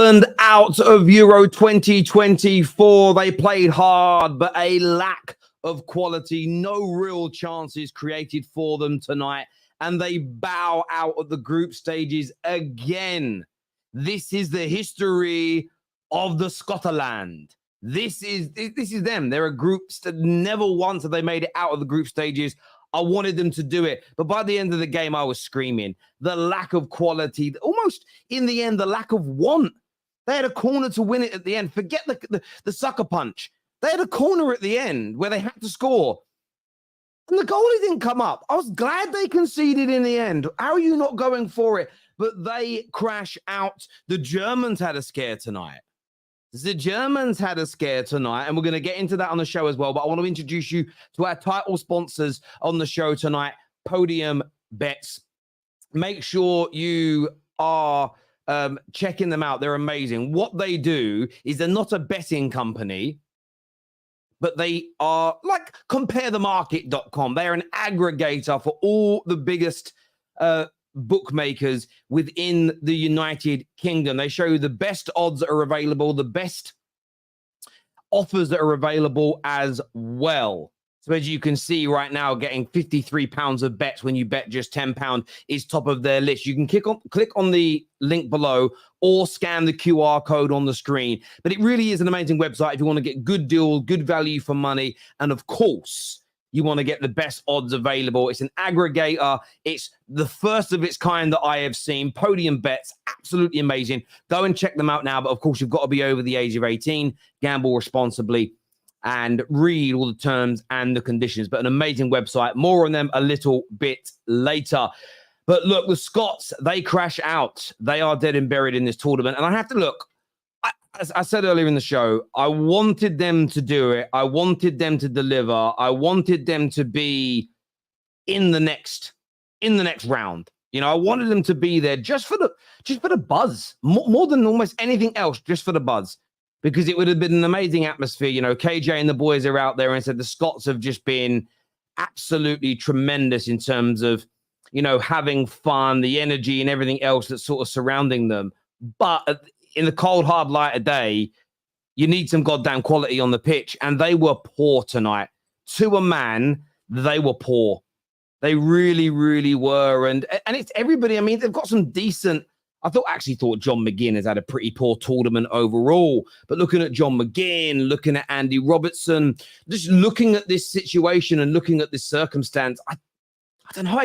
Scotland out of Euro 2024. They played hard, but a lack of quality. No real chances created for them tonight. And they bow out of the group stages again. This is the history of the Scotland. This is them. They're a group that never once have they made it out of the group stages. I wanted them to do it. But by the end of the game, I was screaming. The lack of quality, almost in the end, the lack of want. They had a corner to win it at the end. Forget the sucker punch. They had a corner at the end where they had to score. And the goalie didn't come up. I was glad they conceded in the end. How are you not going for it? But they crash out. The Germans had a scare tonight. The Germans had a scare tonight, and we're going to get into that on the show as well. But I want to introduce you to our title sponsors on the show tonight, Podium Bets. Make sure you are checking them out. They're amazing. What they do is they're not a betting company, but they are like comparethemarket.com. They're an aggregator for all the biggest bookmakers within the United Kingdom. They show you the best odds that are available, the best offers that are available as well. So as you can see right now, getting £53 of bets when you bet just £10 is top of their list. You can click on the link below or scan the QR code on the screen. But it really is an amazing website if you want to get good deals, good value for money. And of course, you want to get the best odds available. It's an aggregator. It's the first of its kind that I have seen. Podium Bets, absolutely amazing. Go and check them out now. But of course, you've got to be over the age of 18, gamble responsibly, and read all the terms and the conditions. But an amazing website. More on them a little bit later. But look, the Scots, they crash out. They are dead and buried in this tournament. And I have to look. As I said earlier in the show, I wanted them to do it. I wanted them to deliver. I wanted them to be in the next round. You know, I wanted them to be there just for the buzz, more than almost anything else, just for the buzz, because it would have been an amazing atmosphere. You know, KJ and the boys are out there and said the Scots have just been absolutely tremendous in terms of, you know, having fun, the energy and everything else that's sort of surrounding them. But in the cold, hard light of day, you need some goddamn quality on the pitch. And they were poor tonight. To a man, they were poor. They really, really were. And it's everybody. I mean, they've got some decent. I actually thought John McGinn has had a pretty poor tournament overall. But looking at John McGinn, looking at Andy Robertson, just looking at this situation and looking at this circumstance, I don't know.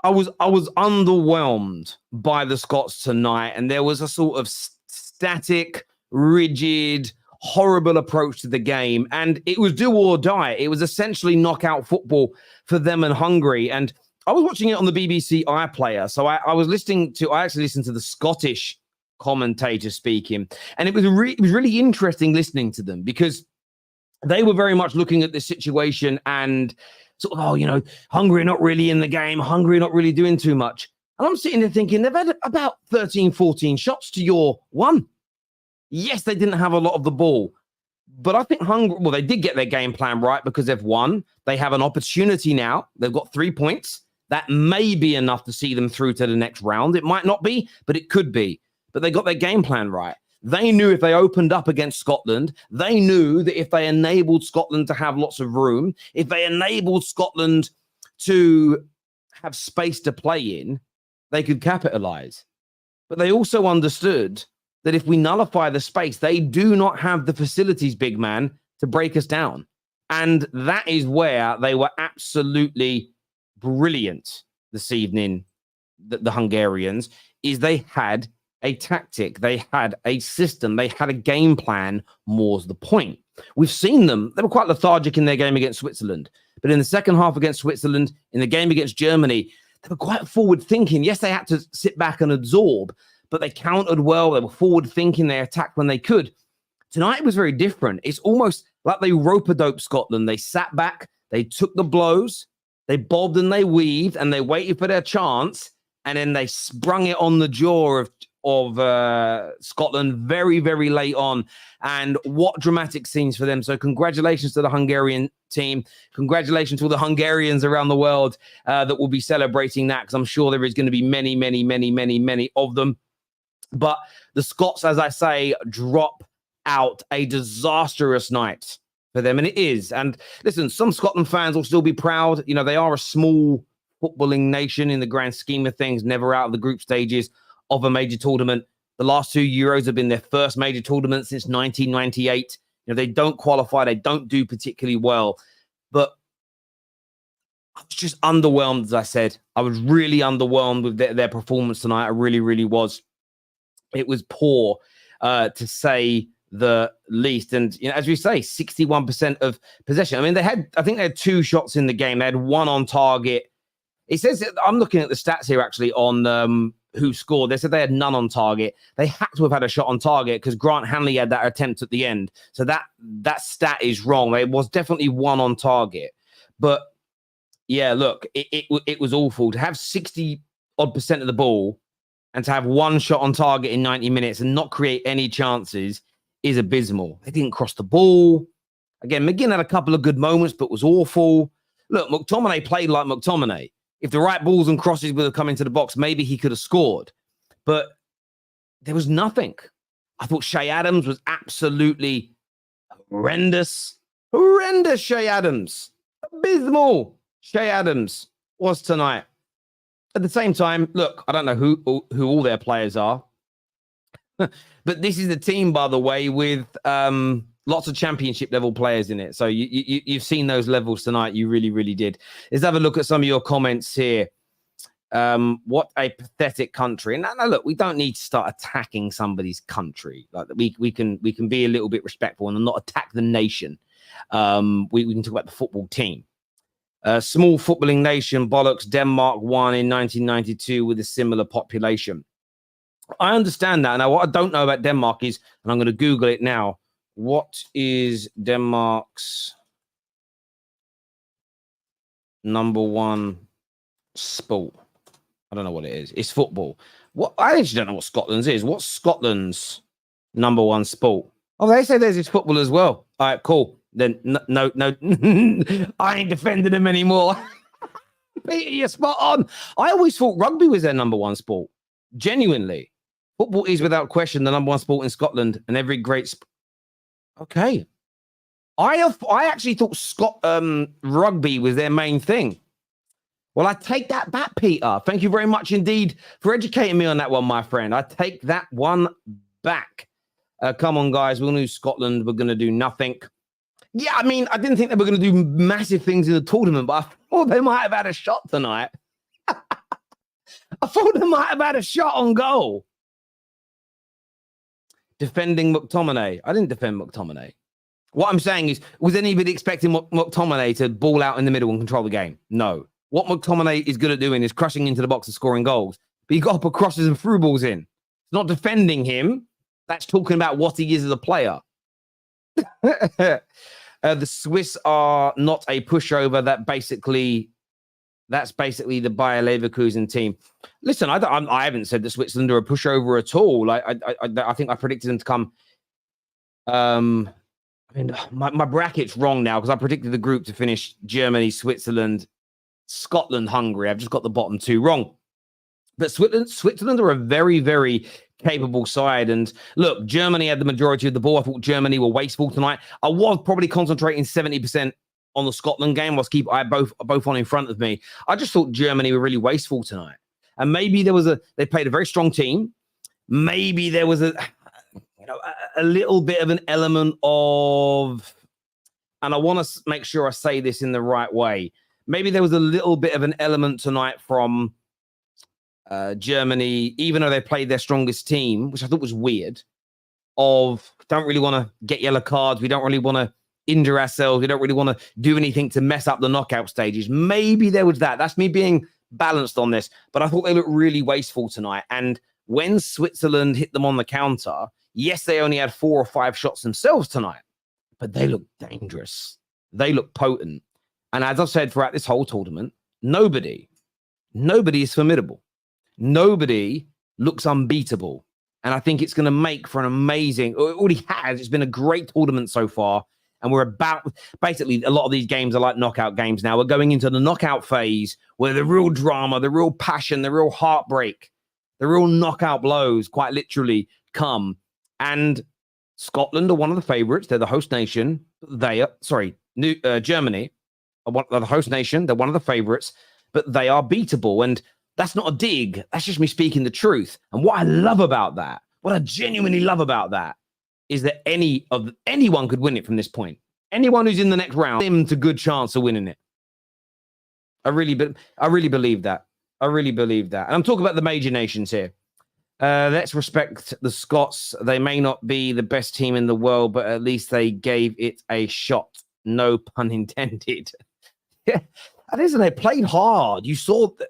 I was underwhelmed by the Scots tonight, and there was a sort of static, rigid, horrible approach to the game, and it was do or die. It was essentially knockout football for them and Hungary. And I was watching it on the BBC iPlayer, so I actually listened to the Scottish commentator speaking, and it was really interesting listening to them because they were very much looking at this situation and sort of, you know, Hungary not really in the game, Hungary not really doing too much. And I'm sitting there thinking they've had about 13, 14 shots to your one. Yes, they didn't have a lot of the ball, but I think Hungary, well, they did get their game plan right because they've won. They have an opportunity now. They've got 3 points. That may be enough to see them through to the next round. It might not be, but it could be. But they got their game plan right. They knew if they opened up against Scotland, they knew that if they enabled Scotland to have lots of room, if they enabled Scotland to have space to play in, they could capitalize. But they also understood that if we nullify the space, they do not have the facilities, big man, to break us down. And that is where they were absolutely brilliant this evening, the Hungarians, is they had a tactic, they had a system, they had a game plan, more's the point. We've seen them, they were quite lethargic in their game against Switzerland, but in the second half against Switzerland, in the game against Germany, they were quite forward thinking. Yes, they had to sit back and absorb, but they countered well, they were forward thinking, they attacked when they could. Tonight was very different. It's almost like they rope-a-dope Scotland. They sat back, they took the blows, they bobbed and they weaved, and they waited for their chance, and then they sprung it on the jaw of Scotland very, very late on. And what dramatic scenes for them. So congratulations to the Hungarian team. Congratulations to all the Hungarians around the world that will be celebrating that, because I'm sure there is going to be many, many, many, many, many of them. But the Scots, as I say, drop out a disastrous night for them. And it is. And listen, some Scotland fans will still be proud. You know, they are a small footballing nation in the grand scheme of things, never out of the group stages of a major tournament. The last 2 Euros have been their first major tournament since 1998. You know, they don't qualify. They don't do particularly well. But I was just underwhelmed, as I said. I was really underwhelmed with their performance tonight. I really, really was. It was poor, to say the least. And, you know, as we say, 61% of possession. I mean, I think they had 2 shots in the game. They had 1 on target. It says, I'm looking at the stats here actually on who scored. They said they had none on target. They had to have had a shot on target because Grant Hanley had that attempt at the end. So that stat is wrong. It was definitely 1 on target. But yeah, look, it was awful to have 60-odd% of the ball and to have 1 shot on target in 90 minutes and not create any chances is abysmal. They didn't cross the ball. Again, McGinn had a couple of good moments, but was awful. Look, McTominay played like McTominay. If the right balls and crosses would have come into the box, maybe he could have scored. But there was nothing. I thought Shea Adams was absolutely horrendous. Horrendous, Shea Adams. Abysmal, Shea Adams was tonight. At the same time, look, I don't know who all their players are. But this is a team, by the way, with lots of championship level players in it. So you've seen those levels tonight. You really, really did. Let's have a look at some of your comments here. What a pathetic country. And now, look, we don't need to start attacking somebody's country. Like we can be a little bit respectful and not attack the nation. We can talk about the football team. Small footballing nation, bollocks. Denmark won in 1992 with a similar population. I understand that. Now, what I don't know about Denmark is, and I'm going to Google it now, what is Denmark's #1 sport? I don't know what it is. It's football. What? I actually don't know what Scotland's is. What's Scotland's #1 sport? Oh, they say there's football as well. All right, cool. Then no, I ain't defending them anymore. Peter, you're spot on. I always thought rugby was their #1 sport. Genuinely. Football is without question the #1 sport in Scotland, and every great okay. I actually thought rugby was their main thing. Well, I take that back, Peter. Thank you very much indeed for educating me on that one, my friend. I take that one back. Come on, guys. We all knew Scotland were going to do nothing. Yeah, I mean, I didn't think they were going to do massive things in the tournament, but I thought they might have had a shot tonight. I thought they might have had a shot on goal. Defending McTominay. I didn't defend McTominay. What I'm saying is, was anybody expecting McTominay to ball out in the middle and control the game? No. What McTominay is good at doing is crushing into the box and scoring goals. But he got to put crosses and through balls in. It's not defending him. That's talking about what he is as a player. The Swiss are not a pushover. That's basically the Bayer Leverkusen team. Listen, I haven't said that Switzerland are a pushover at all. I think I predicted them to come. I mean, my bracket's wrong now because I predicted the group to finish Germany, Switzerland, Scotland, Hungary. I've just got the bottom 2 wrong. But Switzerland are a very, very capable side. And look, Germany had the majority of the ball. I thought Germany were wasteful tonight. I was probably concentrating 70% on the Scotland game. I had both on in front of me. I just thought Germany were really wasteful tonight. And maybe they played a very strong team. Maybe there was a little bit of an element of, and I want to make sure I say this in the right way. Maybe there was a little bit of an element tonight from Germany, even though they played their strongest team, which I thought was weird, of don't really want to get yellow cards. We don't really want to injure ourselves. We don't really want to do anything to mess up the knockout stages. Maybe there was that. That's me being balanced on this. But I thought they looked really wasteful tonight. And when Switzerland hit them on the counter, yes, they only had 4 or 5 shots themselves tonight, but they look dangerous. They look potent. And as I've said throughout this whole tournament, nobody is formidable. Nobody looks unbeatable. And I think it's going to make for an amazing, it already has. It's been a great tournament so far. And we're about, basically, a lot of these games are like knockout games now. We're going into the knockout phase where the real drama, the real passion, the real heartbreak, The real knockout blows, quite literally, come. And Scotland are one of the favourites. They're the host nation. Germany are the host nation. They're one of the favourites, but they are beatable. And that's not a dig. That's just me speaking the truth. And what I love about that, what I genuinely love about that, is that anyone could win it from this point. Anyone who's in the next round, there's a good chance of winning it. I really believe that. I really believe that. And I'm talking about the major nations here. Let's respect the Scots. They may not be the best team in the world, but at least they gave it a shot. No pun intended. Yeah, and isn't they played hard? You saw that.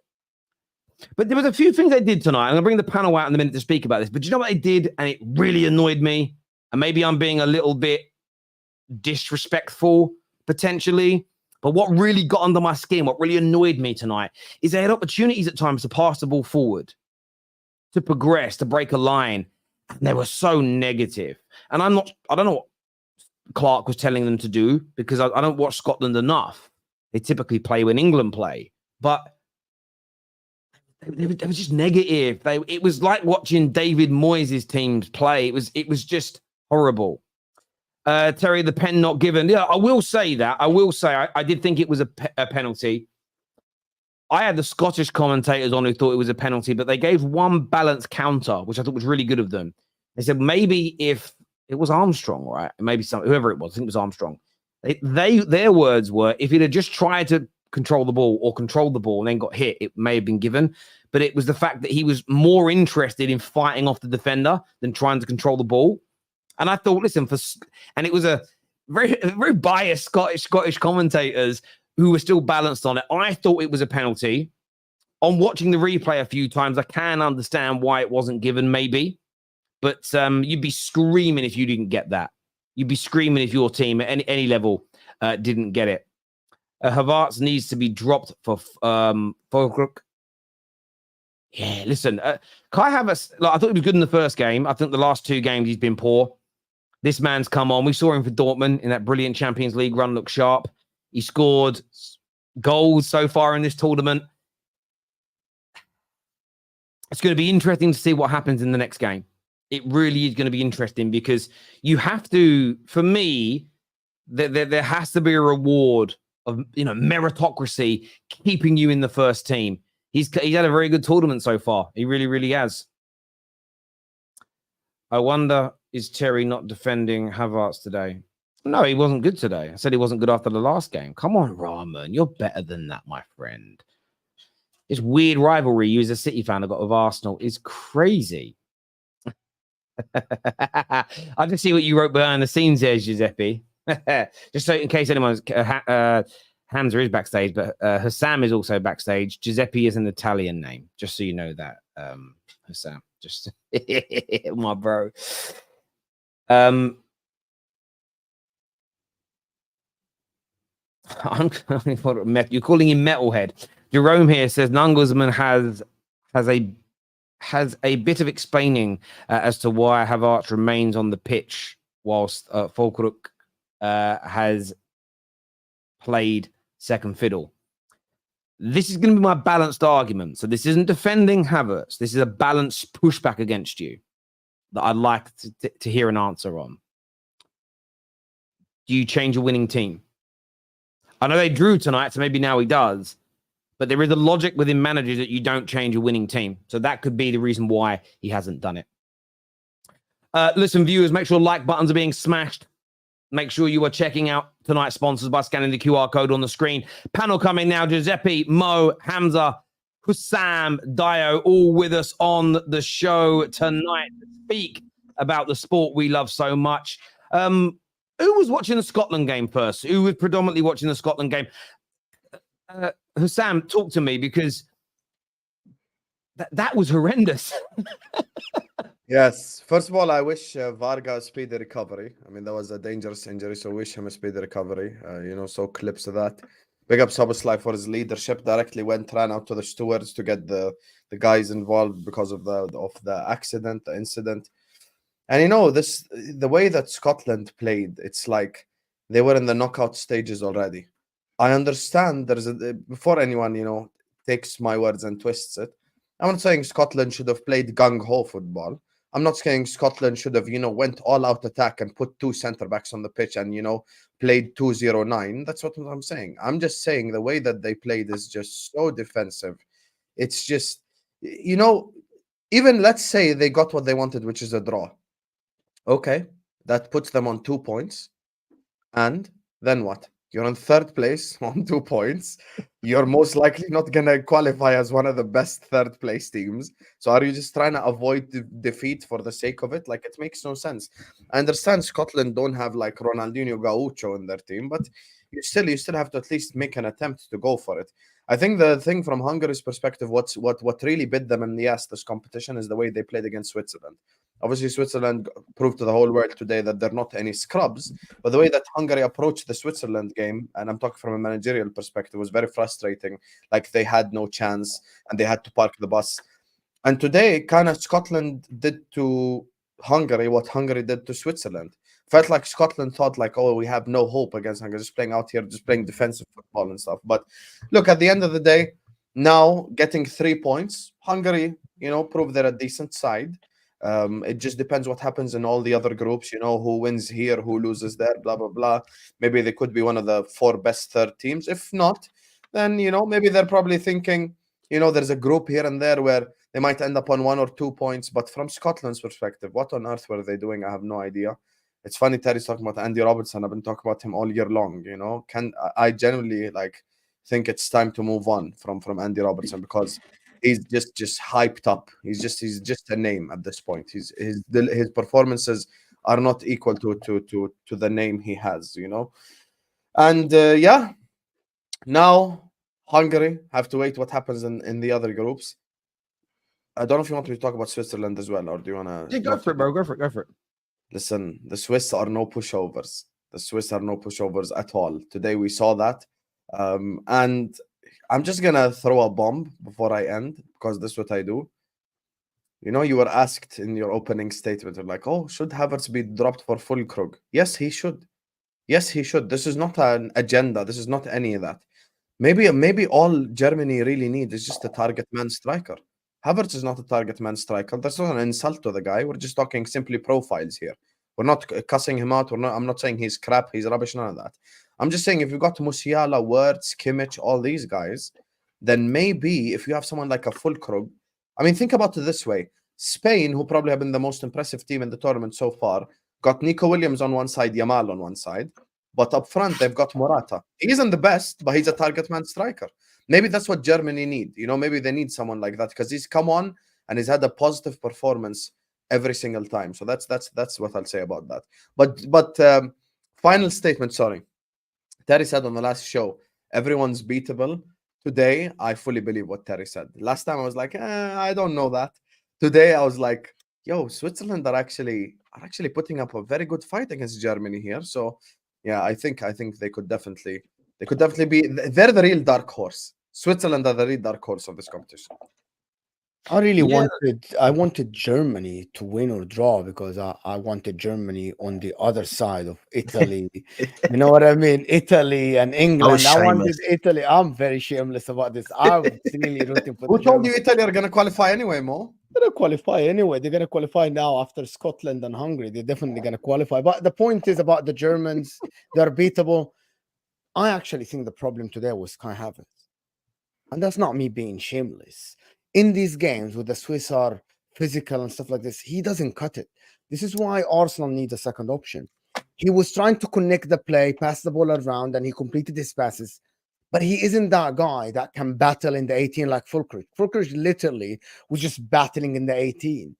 But there was a few things they did tonight. I'm going to bring the panel out in a minute to speak about this. But you know what they did? And it really annoyed me. And maybe I'm being a little bit disrespectful, potentially. But what really got under my skin, what really annoyed me tonight, is they had opportunities at times to pass the ball forward, to progress, to break a line. And they were so negative. And I don't know what Clark was telling them to do, because I don't watch Scotland enough. They typically play when England play. But they were just negative. It was like watching David Moyes' teams play. It was just horrible. Terry, the pen not given. Yeah, I will say that. I did think it was a penalty. I had the Scottish commentators on who thought it was a penalty, but they gave one balanced counter, which I thought was really good of them. They said maybe if it was Armstrong, right? Maybe whoever it was, I think it was Armstrong. Their words were, if he'd have just tried to control the ball and then got hit, it may have been given. But it was the fact that he was more interested in fighting off the defender than trying to control the ball. And I thought, listen, and it was a very biased Scottish commentators who were still balanced on it. I thought it was a penalty. On watching the replay a few times, I can understand why it wasn't given, maybe. But you'd be screaming if you didn't get that. You'd be screaming if your team at any level didn't get it. Havertz needs to be dropped for Fulkrug. Yeah, listen, Kai Havertz, I thought he was good in the first game. I think the last two games he's been poor. This man's come on. We saw him for Dortmund in that brilliant Champions League run, look sharp. He scored goals so far in this tournament. It's going to be interesting to see what happens in the next game. It really is going to be interesting, because you have to, for me, there has to be a reward of, meritocracy keeping you in the first team. He's had a very good tournament so far. He really, really has. I wonder, is Terry not defending Havertz today? No, he wasn't good today. I said he wasn't good after the last game. Come on, Rahman. You're better than that, my friend. This weird rivalry you as a City fan have got with Arsenal is crazy. I just see what you wrote behind the scenes there, Giuseppe. Just so in case anyone's... Hamza is backstage, but Husam is also backstage. Giuseppe is an Italian name, just so you know that. Husam, just my bro. You're calling him Metalhead. Jerome here says Nangelsmann has a bit of explaining as to why Havertz remains on the pitch whilst Fulkrug has played second fiddle. This is going to be my balanced argument. So this isn't defending Havertz. This is a balanced pushback against you that I'd like to hear an answer on. Do you change a winning team? I know they drew tonight, so maybe now he does. But there is a logic within managers that you don't change a winning team. So that could be the reason why he hasn't done it. Listen, viewers, make sure like buttons are being smashed. Make sure you are checking out tonight's sponsors by scanning the QR code on the screen. Panel coming now. Giuseppe, Mo, Hamza, Husam, Dio, all with us on the show tonight to speak about the sport we love so much. Who was watching the Scotland game first? Who was predominantly watching the Scotland game? Husam, talk to me, because that was horrendous. Yes. First of all, I wish Varga a speedy recovery. I mean, that was a dangerous injury, so wish him a speedy recovery. So clips of that. Big up Soboslai for his leadership. Directly ran out to the stewards to get the guys involved because of the accident, the incident. And the way that Scotland played, it's like they were in the knockout stages already. I understand before anyone, takes my words and twists it. I'm not saying Scotland should have played gung-ho football. I'm not saying Scotland should have, went all-out attack and put two centre-backs on the pitch and, played 2-0-9. That's what I'm saying. I'm just saying the way that they played is just so defensive. It's just, even let's say they got what they wanted, which is a draw. Okay, that puts them on 2 points. And then what? You're in third place on 2 points. You're most likely not going to qualify as one of the best third place teams. So are you just trying to avoid defeat for the sake of it? Like, it makes no sense. I understand Scotland don't have like Ronaldinho Gaucho in their team, but you still have to at least make an attempt to go for it. I think the thing from Hungary's perspective, what really bit them in the ass this competition is the way they played against Switzerland. Obviously, Switzerland proved to the whole world today that they're not any scrubs. But the way that Hungary approached the Switzerland game, and I'm talking from a managerial perspective, was very frustrating. Like, they had no chance and they had to park the bus. And today, kind of Scotland did to Hungary what Hungary did to Switzerland. Felt like Scotland thought like, oh, we have no hope against Hungary, just playing out here, just playing defensive football and stuff. But look, at the end of the day, now getting 3 points, Hungary, proved they're a decent side. It just depends what happens in all the other groups, who wins here, who loses there, blah, blah, blah. Maybe they could be one of the 4 best third teams. If not, then, maybe they're probably thinking, there's a group here and there where they might end up on 1 or 2 points. But from Scotland's perspective, what on earth were they doing? I have no idea. It's funny, Terry's talking about Andy Robertson. I've been talking about him all year long, I genuinely think it's time to move on from Andy Robertson, because he's just hyped up. He's just a name at this point. His performances are not equal to the name he has, And now Hungary have to wait what happens in the other groups. I don't know if you want me to talk about Switzerland as well, or do you want to? Yeah, go for it, bro. Go for it. Listen, the Swiss are no pushovers. The Swiss are no pushovers at all. Today we saw that. And I'm just going to throw a bomb before I end, because this is what I do. You were asked in your opening statement, you're like, oh, should Havertz be dropped for Fulkrug? Yes, he should. Yes, he should. This is not an agenda. This is not any of that. Maybe all Germany really needs is just a target man striker. Havertz is not a target man striker. That's not an insult to the guy. We're just talking simply profiles here. We're not cussing him out. I'm not saying he's crap, he's rubbish, none of that. I'm just saying, if you've got Musiala, Wirtz, Kimmich, all these guys, then maybe if you have someone like a Fulkrug, I mean, think about it this way. Spain, who probably have been the most impressive team in the tournament so far, got Nico Williams on one side, Yamal on one side. But up front, they've got Morata. He isn't the best, but he's a target man striker. Maybe that's what Germany need. Maybe they need someone like that, because he's come on and he's had a positive performance every single time. So that's what I'll say about that. But final statement, sorry. Terry said on the last show, everyone's beatable. Today, I fully believe what Terry said. Last time I was like, I don't know that. Today, I was like, yo, Switzerland are actually putting up a very good fight against Germany here. So yeah, I think they could definitely be. They're the real dark horse. Switzerland are the real dark horse of this competition. I really wanted Germany to win or draw, because I wanted Germany on the other side of Italy. You know what I mean? Italy and England. I wanted Italy. I'm very shameless about this. I'm really rooting for. Who told you Italy are going to qualify anyway, Mo? They're going to qualify anyway. They're going to qualify now after Scotland and Hungary. They're definitely going to qualify. But the point is about the Germans. They're beatable. I actually think the problem today was Kai Havertz. And that's not me being shameless. In these games where the Swiss are physical and stuff like this, he doesn't cut it. This is why Arsenal needs a second option. He was trying to connect the play, pass the ball around, and he completed his passes. But he isn't that guy that can battle in the 18 like Fulkrug. Fulkrug literally was just battling in the 18.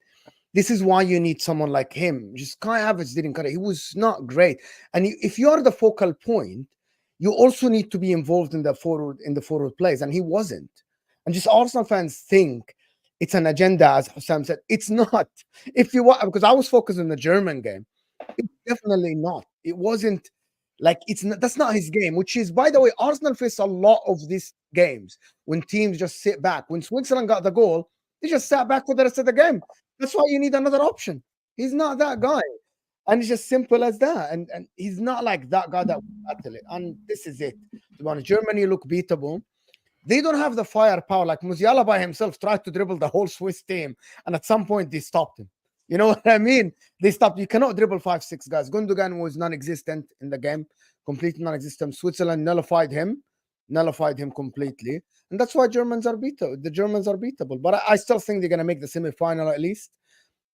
This is why you need someone like him. Just Kai Havertz didn't cut it. He was not great. And if you are the focal point, you also need to be involved in the forward plays, and he wasn't. And just Arsenal fans think it's an agenda, as Husam said. It's not. If you want, because I was focused on the German game, it's definitely not. It wasn't like that's not his game. Which is, by the way, Arsenal face a lot of these games when teams just sit back. When Switzerland got the goal, they just sat back for the rest of the game. That's why you need another option. He's not that guy. And it's just simple as that. And he's not like that guy that will battle it. And this is it. Germany look beatable. They don't have the firepower. Like Musiala by himself tried to dribble the whole Swiss team, and at some point they stopped him. You know what I mean? They stopped. You cannot dribble 5-6 guys. Gundogan was non-existent in the game, completely non-existent. Switzerland nullified him completely, and that's why Germans are beatable. The Germans are beatable, but I still think they're gonna make the semi-final at least,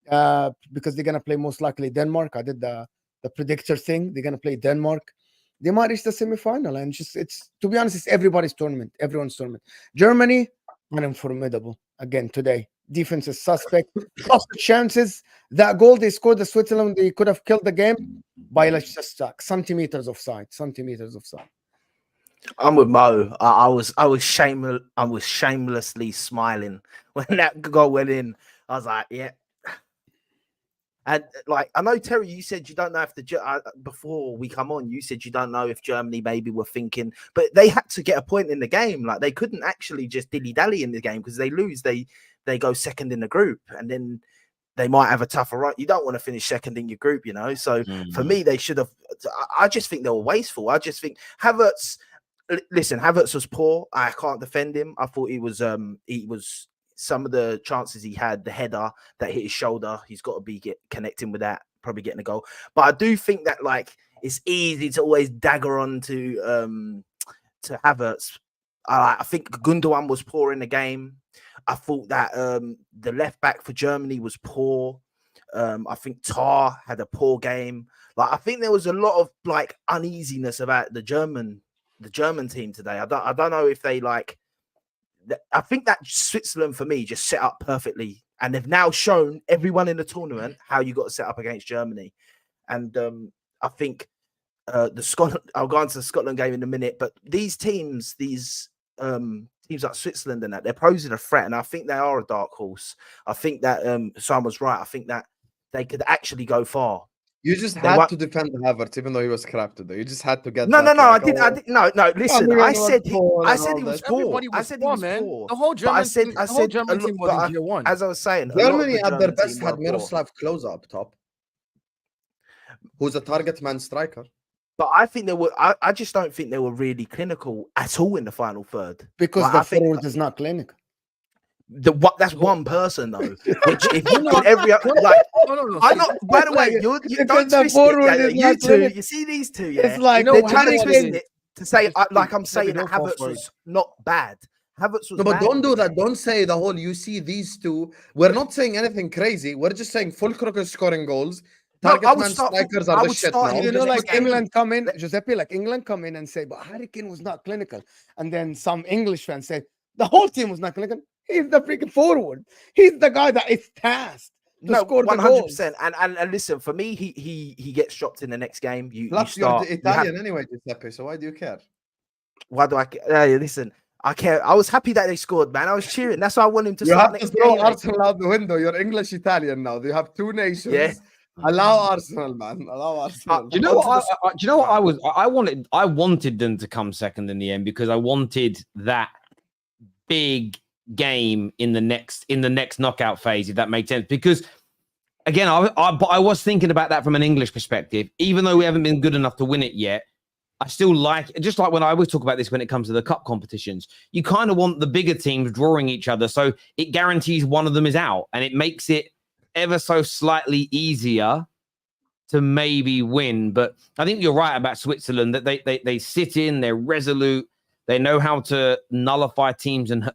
because they're gonna play most likely Denmark. I did the predictor thing. They're gonna play Denmark. They might reach the semi-final, and it's to be honest, it's everybody's tournament, everyone's tournament. Germany, formidable again today. Defense is suspect. Lots of chances. That goal they scored, the Switzerland, they could have killed the game by just centimeters offside. I'm with Mo. I was shamelessly smiling when that goal went in. I was like, yeah. And like, I know, Terry, you said you don't know if before we come on, you said you don't know if Germany maybe were thinking, but they had to get a point in the game. Like, they couldn't actually just dilly-dally in the game, because they lose, they go second in the group, and then they might have a tougher run. You don't want to finish second in your group, you know? So for me, they should have, I just think they were wasteful. I just think Havertz was poor. I can't defend him. I thought he was some of the chances he had, the header that hit his shoulder, he's got to be connecting with that, probably getting a goal. But I do think that, like, it's easy to always dagger on to Havertz. I think Gundogan was poor in the game. I thought that the left back for Germany was poor. I think Tar had a poor game. Like, I think there was a lot of like uneasiness about the German team today. I don't know if they like. I think that Switzerland, for me, just set up perfectly, and they've now shown everyone in the tournament how you got to set up against Germany. And I think the Scotland. I'll go into the Scotland game in a minute, but these teams, teams like Switzerland and that, they're posing a threat, and I think they are a dark horse. I think that Sam was right. I think that they could actually go far. You just had to defend Havertz, even though he was crap today. You just had to get no. I didn't. No. Listen, I said he was poor. I said he was poor. The whole German team was in year one. As I was saying, Germany at their best had Miroslav Klose up top, who's a target man striker. But I think they were. I just don't think they were really clinical at all in the final third, because like, the forward is not clinical. That's one person though. Which if you know every like, no. I'm not. By the way, you don't twist it. You two, you see these two. Yeah, it's like they're trying to twist it to say like I'm saying that Havertz was not bad. Havertz was. No, but don't do that. Don't say the whole. You see these two. We're not saying anything crazy. We're just saying Fulkrug is scoring goals. Target man strikers are the shit now. You know, like England come in, Giuseppe, like England come in and say, but Harry Kane was not clinical, and then some English fans say the whole team was not clinical. He's the freaking forward. He's the guy that is tasked to score the goals. 100%. And listen, for me, he gets dropped in the next game. Plus, you're Italian anyway, Giuseppe. So why do you care? Why do I care? Listen, I care. I was happy that they scored, man. I was cheering. That's why I want him to. You have to throw Arsenal out the window. You're English Italian now. You have two nations. Yeah. Allow Arsenal, man. Allow Arsenal. Do you know what? Do you know what I wanted them to come second in the end, because I wanted that big game in the next knockout phase, if that makes sense. Because again, I was thinking about that from an English perspective. Even though we haven't been good enough to win it yet, I still like, just like when I always talk about this when it comes to the cup competitions, you kind of want the bigger teams drawing each other, so it guarantees one of them is out, and it makes it ever so slightly easier to maybe win. But I think you're right about Switzerland, that they sit in, they're resolute, they know how to nullify teams, and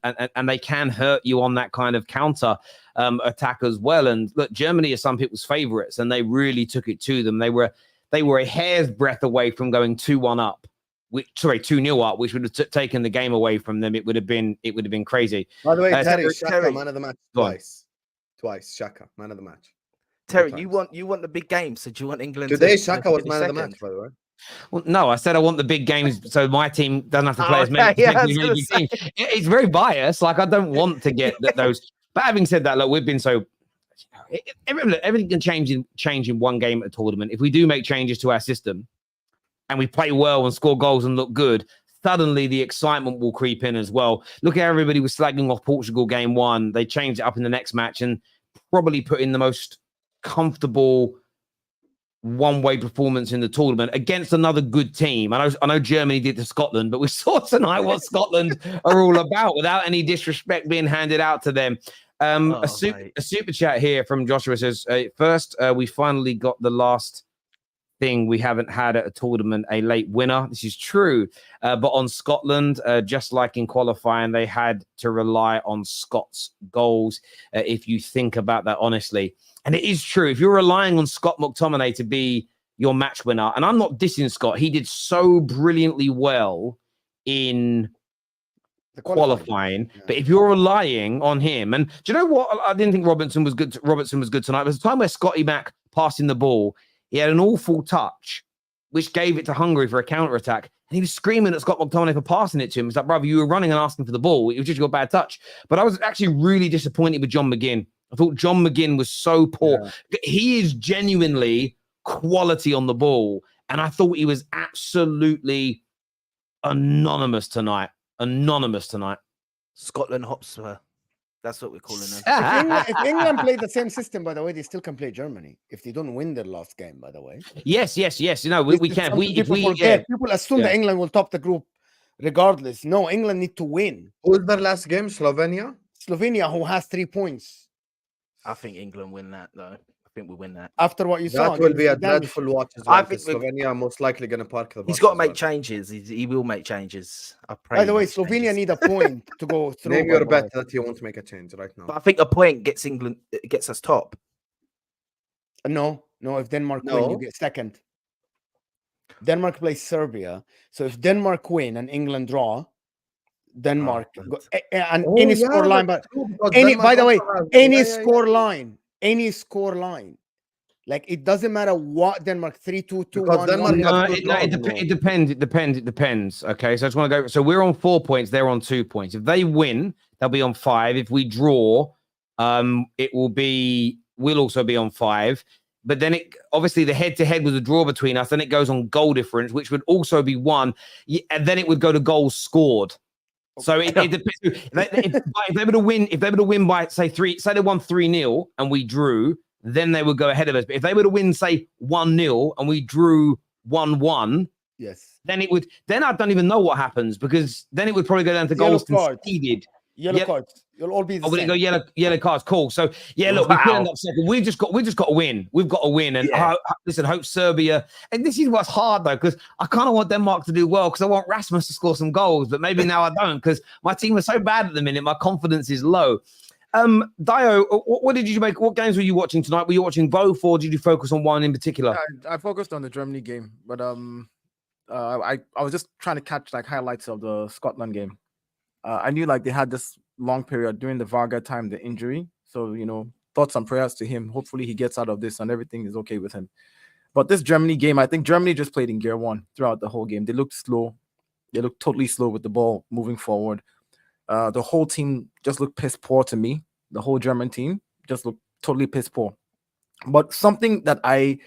they can hurt you on that kind of counter attack as well. And look, Germany are some people's favorites, and they really took it to them. They were a hair's breadth away from going 2-1 up, 2-0 up, which would have taken the game away from them. It would have been crazy. By the way, Terry, Xhaka, man of the match twice. Xhaka, man of the match. Terry, you want the big game, so do you want England today? Xhaka was man of the match, by the way. Well, no, I said I want the big games, so my team doesn't have to play as many. It's very biased. Like, I don't want to get those. But having said that, look, we've been so. Everything can change in one game at a tournament. If we do make changes to our system, and we play well and score goals and look good, suddenly the excitement will creep in as well. Look at everybody was slagging off Portugal game one. They changed it up in the next match and probably put in the most comfortable one-way performance in the tournament against another good team. I know Germany did to Scotland, but we saw tonight what Scotland are all about without any disrespect being handed out to them. A super chat here from Joshua says, first, we finally got the last thing we haven't had at a tournament, a late winner. This is true. But on Scotland, just like in qualifying, they had to rely on Scott's goals. If you think about that honestly. And it is true. If you're relying on Scott McTominay to be your match winner, and I'm not dissing Scott, he did so brilliantly well in the qualifying. Yeah. But if you're relying on him, and do you know what? I didn't think Robertson was good tonight. There's a time where Scotty Mac passing the ball, he had an awful touch, which gave it to Hungary for a counter-attack. And he was screaming at Scott McTominay for passing it to him. It's like, brother, you were running and asking for the ball. It was just your bad touch. But I was actually really disappointed with John McGinn. I thought John McGinn was so poor. Yeah. He is genuinely quality on the ball. And I thought he was absolutely anonymous tonight. Scotland Hotspur. That's what we're calling them. If England play the same system, by the way, they still can play Germany if they don't win their last game, by the way. Yes. You know, we can. People assume that England will top the group regardless. No, England need to win. Who was their last game? Slovenia? Slovenia, who has 3 points. I think England win that, though. I think we win that. After what you saw. That will be a dreadful watch as well. I think Slovenia are most likely going to park the bus. He's got to make changes. He will make changes. I pray. By the way, Slovenia need a point to go through. Name your bet that he won't make a change right now. But I think a point gets us top. No. If Denmark win, you get second. Denmark plays Serbia. So if Denmark win and England draw, Denmark any score line, but by the way, any score line, like it doesn't matter what Denmark 3-2, 2-1. It depends. Okay, so I just want to go. So we're on 4 points. They're on 2 points. If they win, they'll be on 5. If we draw, we'll also be on 5. But then obviously the head-to-head was a draw between us. Then it goes on goal difference, which would also be 1, and then it would go to goals scored. So it depends. If they were to win by say they won 3-0 and we drew, then they would go ahead of us. But if they were to win say 1-0 and we drew 1-1, yes, then I don't even know what happens, because then it would probably go down to goals conceded. Yellow cards. You'll all be the same. Go yellow cards. Cool. So look, we could end up second. We just got to win. We've got to win. And listen, hope Serbia. And this is what's hard though, because I kind of want Denmark to do well, because I want Rasmus to score some goals. But maybe now I don't, because my team is so bad at the minute. My confidence is low. Dio, what did you make? What games were you watching tonight? Were you watching both, or did you focus on one in particular? I focused on the Germany game, but I was just trying to catch like highlights of the Scotland game. I knew like they had this long period during the Varga time, the injury. So, thoughts and prayers to him. Hopefully he gets out of this and everything is okay with him. But this Germany game, I think Germany just played in gear 1 throughout the whole game. They looked slow. They looked totally slow with the ball moving forward. The whole team just looked piss poor to me. The whole German team just looked totally piss poor. But something that I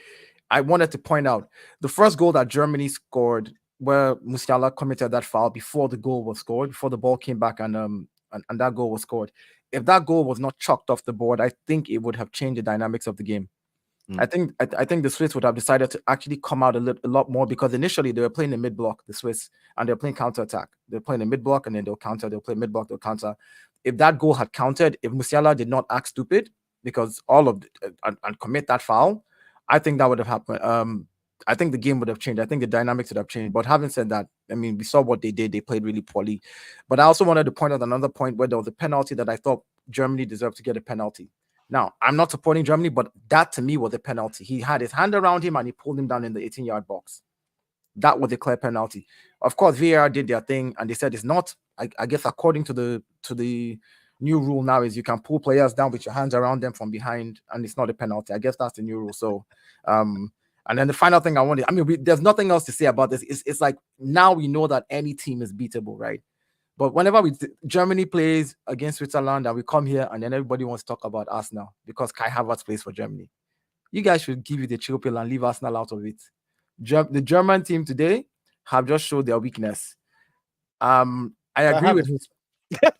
wanted to point out, the first goal that Germany scored, where Musiala committed that foul before the goal was scored, before the ball came back and that goal was scored. If that goal was not chalked off the board, I think it would have changed the dynamics of the game. I think the Swiss would have decided to actually come out a lot more, because initially they were playing the mid block, the Swiss, and they're playing counter attack. They're playing the mid block and then they'll counter. They'll play mid block, they'll counter. If that goal had counted, if Musiala did not act stupid because and commit that foul, I think that would have happened. I think the game would have changed. I think the dynamics would have changed. But having said that, I mean, we saw what they did. They played really poorly. But I also wanted to point out another point where there was a penalty that I thought Germany deserved to get a penalty. Now, I'm not supporting Germany, but that to me was a penalty. He had his hand around him and he pulled him down in the 18-yard box. That was a clear penalty. Of course, VAR did their thing and they said it's not. I guess according to the new rule now is you can pull players down with your hands around them from behind and it's not a penalty. I guess that's the new rule. So, and then the final thing I wanted, there's nothing else to say about this. It's like now we know that any team is beatable, right? But whenever Germany plays against Switzerland and we come here and then everybody wants to talk about Arsenal because Kai Havertz plays for Germany. You guys should give it a chill pill and leave Arsenal out of it. The German team today have just showed their weakness. I agree with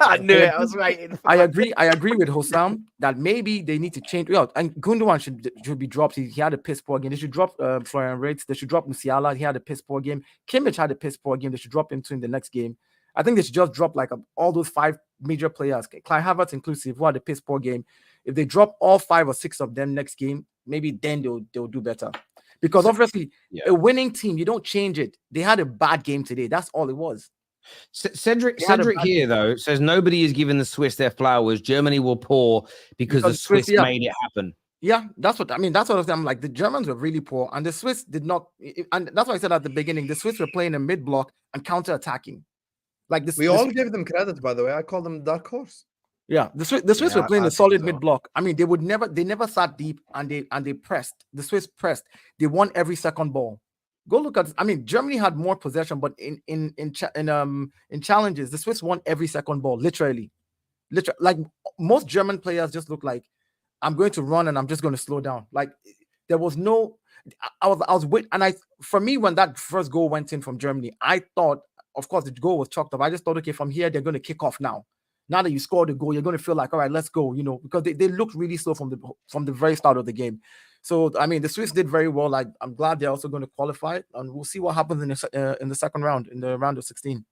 I knew it. I was waiting. I agree with Husam that maybe they need to change. Yeah, and Gundogan should be dropped. He had a piss poor game. They should drop Florian Wirtz. They should drop Musiala. He had a piss poor game. Kimmich had a piss poor game. They should drop him too in the next game. I think they should just drop like all those 5 major players, Kai Havertz inclusive, who had a piss poor game. If they drop all 5 or 6 of them next game, maybe then they'll do better. Because obviously, a winning team, you don't change it. They had a bad game today. That's all it was. Cedric here, though, says nobody is giving the Swiss their flowers. Germany will pour because the Swiss made it happen. Yeah, that's what I mean. That's what I'm like. The Germans were really poor, and the Swiss did not. And that's what I said at the beginning. The Swiss were playing a mid block and counter attacking. Like this, we all give them credit, by the way. I call them dark horse. Yeah, the Swiss were playing a solid mid block. I mean, they never sat deep, and they pressed. The Swiss pressed. They won every second ball. Go look at. I mean, Germany had more possession, but in challenges, the Swiss won every second ball. Literally. Like most German players just look like, I'm going to run and I'm just going to slow down. Like there was no. I was with, and for me when that first goal went in from Germany, I thought, of course, the goal was chalked up. I just thought, okay, from here they're going to kick off now. Now that you scored a goal, you're going to feel like, all right, let's go. You know, because they looked really slow from the very start of the game. So I mean, the Swiss did very well. I'm glad they're also going to qualify, and we'll see what happens in the second round, in the round of 16.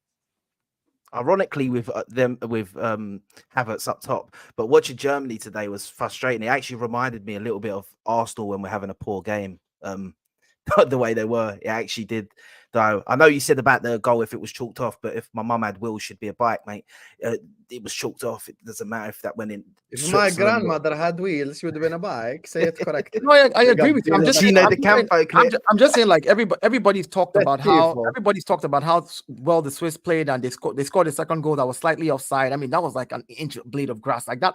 Ironically, with Havertz up top, but watching Germany today was frustrating. It actually reminded me a little bit of Arsenal when we're having a poor game. The way they were, it actually did. Though I know you said about the goal if it was chalked off, but if my mum had wheels, should be a bike, mate. It was chalked off. It doesn't matter if that went in. If my grandmother had wheels, she would have been a bike. Say it correctly. No, I agree with you. I'm just saying, I'm just saying, like everybody's talked about how well the Swiss played, and they scored a second goal that was slightly offside. I mean, that was like an inch blade of grass. Like that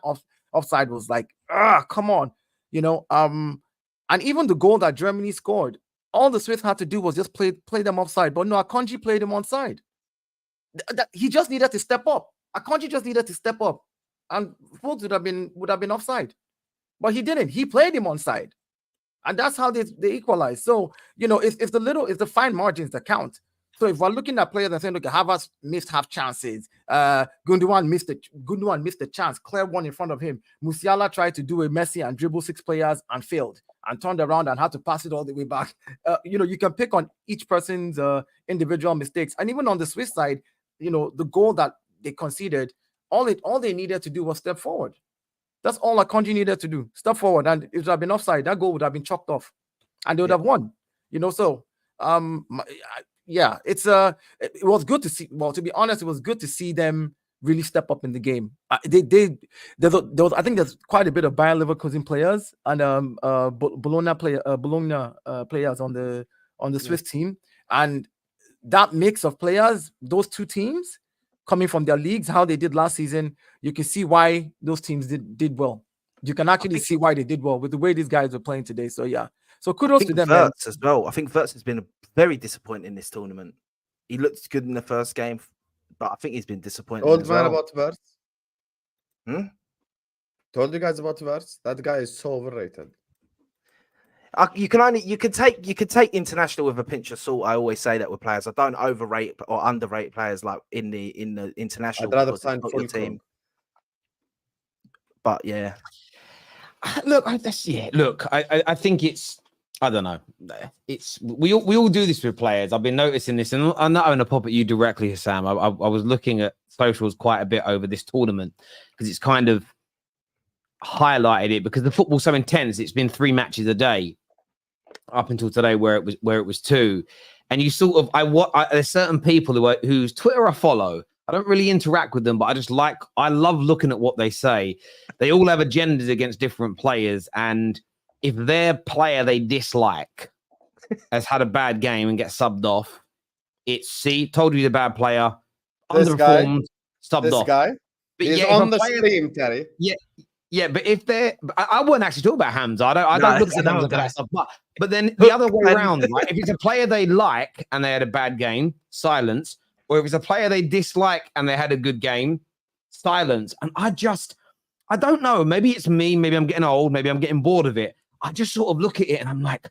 offside was like, come on, you know. And even the goal that Germany scored, all the Swiss had to do was just play them offside. But no, Akanji played him onside. He just needed to step up. Akanji just needed to step up, and Fultz would have been offside. But he didn't. He played him onside, and that's how they equalized. So you know, it's the fine margins that count. So if we're looking at players and saying, look, Havertz missed half chances, Gundogan missed the chance, clear one in front of him. Musiala tried to do a Messi and dribble 6 players and failed, and turned around and had to pass it all the way back. You know, you can pick on each person's individual mistakes, and even on the Swiss side, you know, the goal that they conceded, all they needed to do was step forward. That's all Akanji needed to do, step forward, and if it would have been offside, that goal would have been chalked off, and they would have won. You know, so yeah, it was good to see. Well, to be honest, it was good to see them really step up in the game. There was, I think there's quite a bit of Bayer Leverkusen players and Bologna players on the Swiss team, and that mix of players, those two teams coming from their leagues, how they did last season, you can see why those teams did well. You can actually see why they did well with the way these guys are playing today. So yeah. So kudos to them. Wirtz as well. I think Wirtz has been very disappointing in this tournament. He looked good in the first game, but I think he's been disappointing. Old man about Wirtz. Told you guys about Wirtz. That guy is so overrated. You can take international with a pinch of salt. I always say that with players. I don't overrate or underrate players like in the international. I'd rather sign full team. But yeah, look, I think it's. I don't know. It's we all do this with players. I've been noticing this, and I'm not having a pop at you directly, Husam. I was looking at socials quite a bit over this tournament because it's kind of highlighted it because the football's so intense. It's been 3 matches a day up until today, where it was 2, and you sort of there's certain people whose Twitter I follow. I don't really interact with them, but I love looking at what they say. They all have agendas against different players, and if their player they dislike has had a bad game and gets subbed off, told you he's a bad player, underperformed, subbed off. This guy, but he's on the stream, Terry. Yeah, but if I wouldn't actually talk about Hamza. I don't look at Hamza for that stuff. But then the other way around, right? If it's a player they like and they had a bad game, silence. Or if it's a player they dislike and they had a good game, silence. And I don't know. Maybe it's me. Maybe I'm getting old. Maybe I'm getting bored of it. I just sort of look at it and I'm like,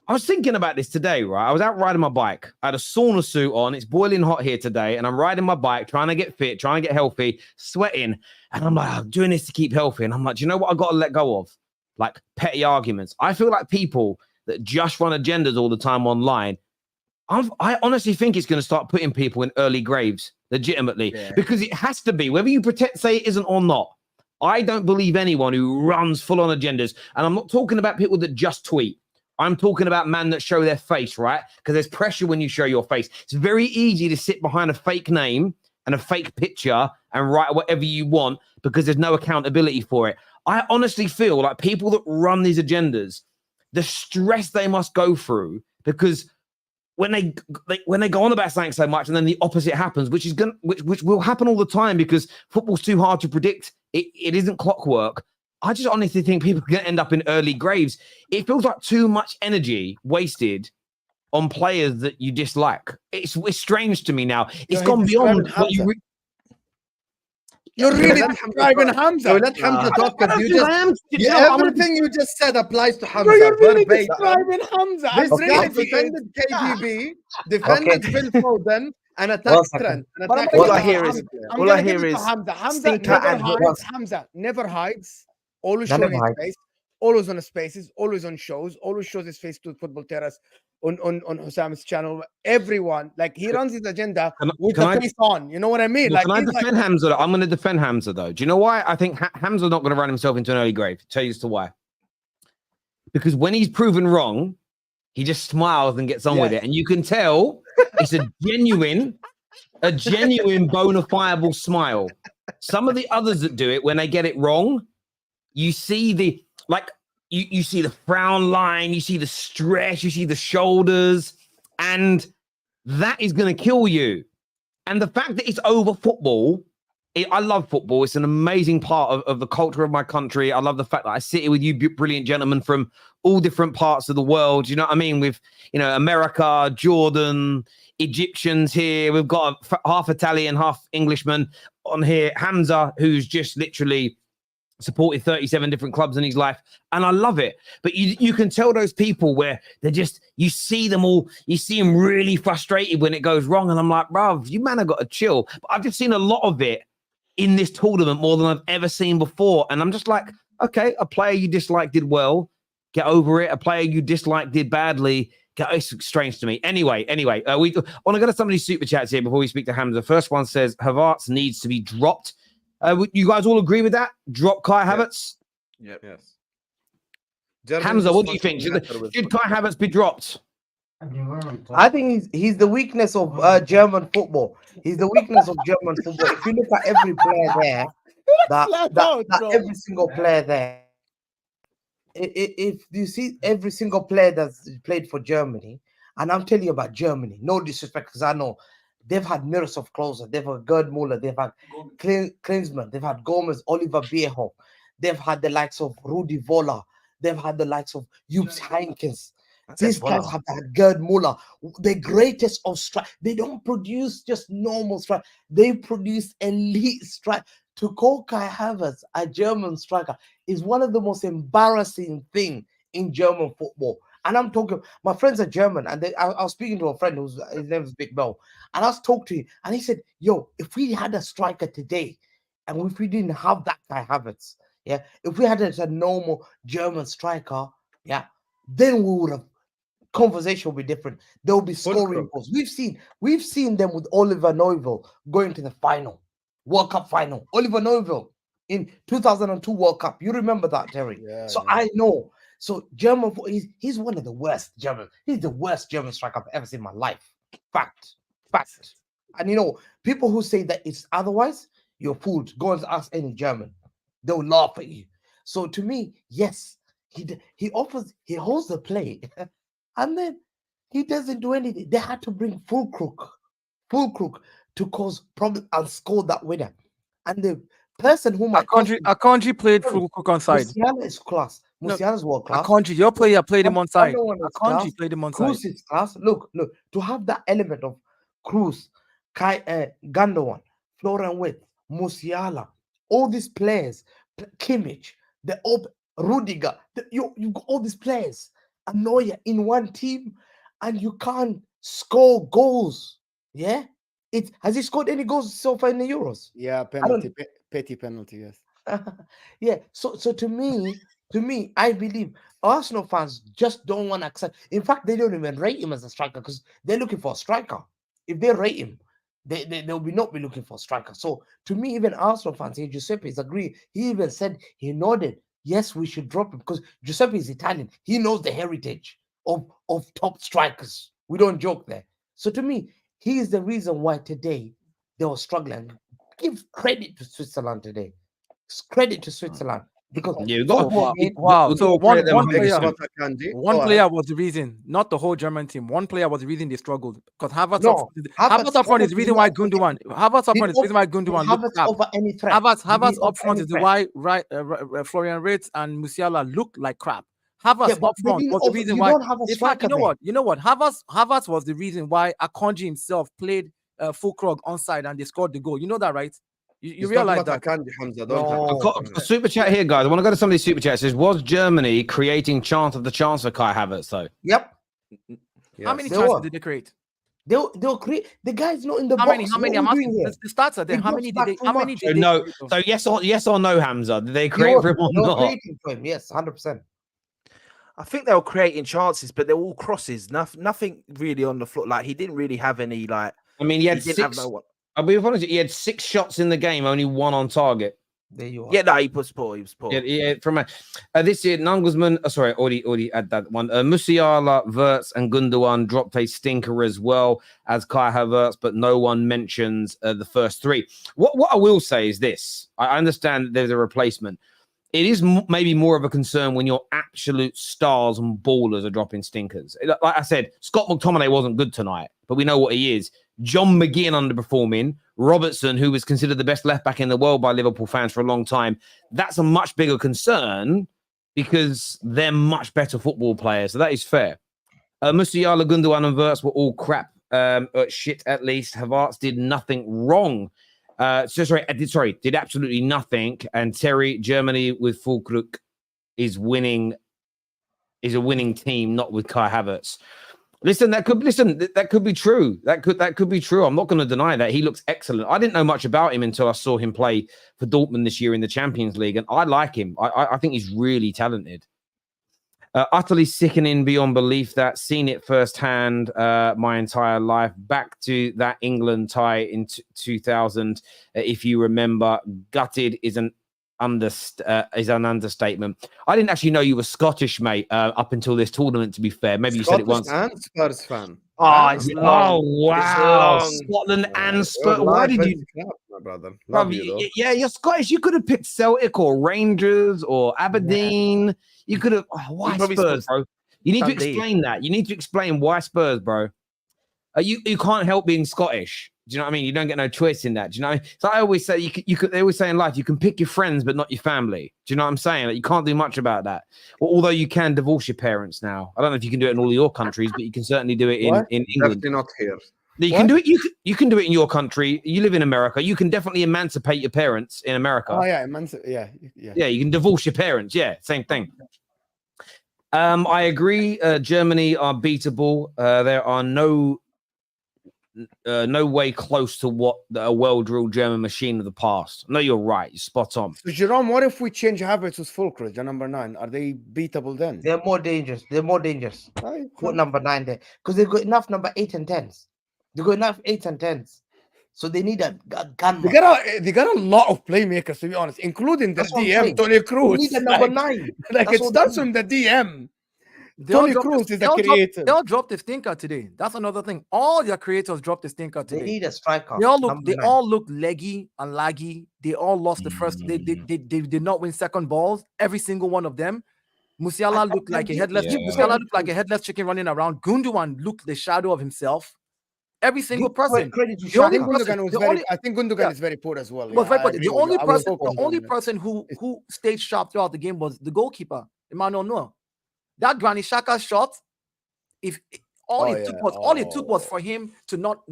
I was thinking about this today, right? I was out riding my bike. I had a sauna suit on. It's boiling hot here today. And I'm riding my bike, trying to get fit, trying to get healthy, sweating. And I'm like, I'm doing this to keep healthy. And I'm like, do you know what I got to let go of? Like petty arguments. I feel like people that just run agendas all the time online, I honestly think it's going to start putting people in early graves, legitimately. Yeah. Because it has to be, whether you say it isn't or not. I don't believe anyone who runs full-on agendas. And I'm not talking about people that just tweet. I'm talking about men that show their face, right? Because there's pressure when you show your face. It's very easy to sit behind a fake name and a fake picture and write whatever you want because there's no accountability for it. I honestly feel like people that run these agendas, the stress they must go through, because when they go on about something so much and then the opposite happens, which will happen all the time because football's too hard to predict. It isn't clockwork. I just honestly think people are going to end up in early graves. It feels like too much energy wasted on players that you dislike. It's strange to me now. It's gone beyond what you. You're really describing Hamza. So let Hamza talk. Everything you just said applies to Hamza. Bro, you're really verbatim. describing Hamza. This I'm guy really defended KDB, defended Phil Foden, and attacked Trent. All I hear is Hamza never hides. Always showing his face. Always on spaces. Always on shows. Always shows his face to Football Terrace on Husam's channel. Everyone, like, he runs his agenda with the face on. You know what I mean? Well, can I defend Hamza? I'm going to defend Hamza, though. Do you know why? I think Hamza's not going to run himself into an early grave. Tell you as to why. Because when he's proven wrong, he just smiles and gets on with it. And you can tell it's a genuine bona fide smile. Some of the others that do it, when they get it wrong, you see you see the frown line, you see the stress, you see the shoulders, and that is going to kill you. And the fact that it's over football, I love football. It's an amazing part of the culture of my country. I love the fact that I sit here with you brilliant gentlemen from all different parts of the world. You know what I mean? With, America, Jordan, Egyptians here. We've got half Italian, half Englishman on here. Hamza, who's just literally supported 37 different clubs in his life, and I love it. But you can tell those people where they're just, you see them really frustrated when it goes wrong, and I'm like, bruv, you man have got to chill. But I've just seen a lot of it in this tournament, more than I've ever seen before, and I'm just like, okay, a player you dislike did well, get over it. A player you dislike did badly, it's strange to me. Anyway, we want to go to some of these super chats here before we speak to Hamza. The first one says Havertz needs to be dropped. You guys all agree with that? Drop Kai Havertz? Yep. Yes. Hamza, what do you think? Should Kai Havertz be dropped? I think he's the weakness of German football. He's the weakness of German football. If you look at every player there, that every single player there, if you see every single player that's played for Germany, and I'm telling you about Germany, no disrespect, because I know they've had Miroslav Klose, they've had Gerd Muller, they've had Klinsmann, they've had Gomez, Oliver Bierhoff, they've had the likes of Rudi Voller, they've had the likes of Jupp Heynckes. These guys have had Gerd Muller, the greatest of strike. They don't produce just normal strike. They produce elite strike. To call Kai Havertz a German striker is one of the most embarrassing things in German football. And I'm talking, my friends are German, and I was speaking to a friend his name is Big Bell, and I was talking to him, and he said, yo, if we had a striker today, and if we didn't have that Kai Havertz, if we had a normal German striker, then we would have, conversation will be different. There will be scoring goals. We've seen them with Oliver Neuville going to the final, World Cup final. Oliver Neuville in 2002 World Cup. You remember that, Terry? I know. So German, he's one of the worst German. He's the worst German striker I've ever seen in my life. Fact. And people who say that it's otherwise, you're fooled. Go and ask any German. They'll laugh at you. So to me, yes, he holds the play, and then he doesn't do anything. They had to bring full crook to cause problem and score that winner. And the person who Akanji played full crook on side. Musiala is class. Musiala's world class. Akanji, your player played him on side. Akanji played him on side. Cruz is class. Look, to have that element of Cruz, Gundogan, Florian Wirtz, Musiala, all these players, Kimmich, Rudiger, you got all these players, a Neuer in one team, and you can't score goals. Yeah, has he scored any goals so far in the Euros? Yeah, penalty, petty penalty. Yes. Yeah. So to me, I believe Arsenal fans just don't want to accept. In fact, they don't even rate him as a striker because they're looking for a striker. If they rate him, they'll not be looking for a striker. So to me, even Arsenal fans here, Giuseppe is agree. He even said, he nodded, yes, we should drop him because Giuseppe is Italian. He knows the heritage of top strikers. We don't joke there. So to me, he is the reason why today they were struggling. Give credit to Switzerland today. Credit to Switzerland because You got Wow. So one Big player, spot, Akanji. one Go ahead. player was the reason, not the whole German team. One player was the reason they struggled. Because Havertz Havertz up front is the reason why Havertz Gundogan. Havertz up front is the reason why Gundogan looked Havertz crap. over any threat. Havertz up front is the why Florian Wirtz and Musiala looked like crap. Havertz up front was the reason why. In fact, you know what? Havertz was the reason why Akanji himself played full Krog onside and they scored the goal. You know that, right? You realize that? Akanji, Hamza, I've got a super chat here, guys. I want to go to some of these super chats. It says, was Germany creating chance of the chance for Kai Havertz, though? Yep. How many They chances were. did they create? They'll create. The guy's not in the How box. many? How What many? are I'm we asking. doing here? The stats are there. He How drops many did back they? too How many much. did No. they? So yes or no, Hamza? Did they create for him or They were not? creating for him. Yes, 100%. I think they were creating chances, but they're all crosses. Nothing really on the floor. Like he didn't really have any. Like I mean, he had didn't have six. no one. I'll be honest, he had 6 shots in the game, only 1 on target. There you are. Yeah, no, he was poor. He was poor. Yeah, from this year, Nangelsmann. Sorry, already had that one. Musiala, Wirtz, and Gundogan dropped a stinker as well as Kai Havertz, but no one mentions the first 3. What I will say is this: I understand that there's a replacement. It is maybe more of a concern when your absolute stars and ballers are dropping stinkers. Like I said, Scott McTominay wasn't good tonight, but we know what he is. John McGinn underperforming. Robertson, who was considered the best left back in the world by Liverpool fans for a long time. That's a much bigger concern because they're much better football players. So that is fair. Musiala, Gundogan, and Wirtz were all crap. Shit, at least. Havertz did nothing wrong. Did absolutely nothing. And Terry, Germany with Füllkrug is a winning team, not with Kai Havertz. That could be true. That could be true. I'm not going to deny that. He looks excellent. I didn't know much about him until I saw him play for Dortmund this year in the Champions League, and I like him. I think he's really talented. Utterly sickening beyond belief that seen it firsthand my entire life. Back to that England tie in 2000, if you remember. Gutted is an understatement. I didn't actually know you were Scottish, mate, up until this tournament, to be fair. Maybe you said it once. And Spurs fan. Oh, wow. Scotland and Spurs. Why did you... My brother. Love you, though. Yeah, you're Scottish. You could have picked Celtic or Rangers or Aberdeen. Yeah. You could have... why Spurs, bro? You need to explain that. You need to explain why Spurs, bro. You can't help being Scottish. Do you know what I mean? You don't get no choice in that. Do you know? So I always say they always say in life, you can pick your friends, but not your family. Do you know what I'm saying? Like, you can't do much about that. Well, although you can divorce your parents now. I don't know if you can do it in all of your countries, but you can certainly do it in England. Definitely not here. You can do it. You can do it in your country. You live in America. You can definitely emancipate your parents in America. Oh yeah, yeah. You can divorce your parents. Yeah, same thing. I agree. Germany are beatable. There are no way close to what a well-drilled German machine of the past. No, you're right. You're spot on. So, Jerome, what if we change Havertz to Füllkrug, the number 9? Are they beatable then? They're more dangerous. Right. Put number 9 there because they've got enough number 8 and 10s. They've got enough 8s and 10s. So they need a gun. They got a lot of playmakers, to be honest, including the DM, Toni Kroos. They need a number 9. It starts from the DM. Toni Kroos is the creator. They all dropped the stinker today. That's another thing. All their creators dropped the stinker today. They need a striker. They all look leggy and laggy. They all lost the first. They did not win second balls. Every single one of them. Musiala looked like a headless. Musiala looked like a headless chicken running around. Gundogan looked the shadow of himself. Every single person. I think Gundogan is very poor as well. The only person who stayed sharp throughout the game was the goalkeeper, Emmanuel Neuer. That Granit Xhaka shot, all it took was for him to not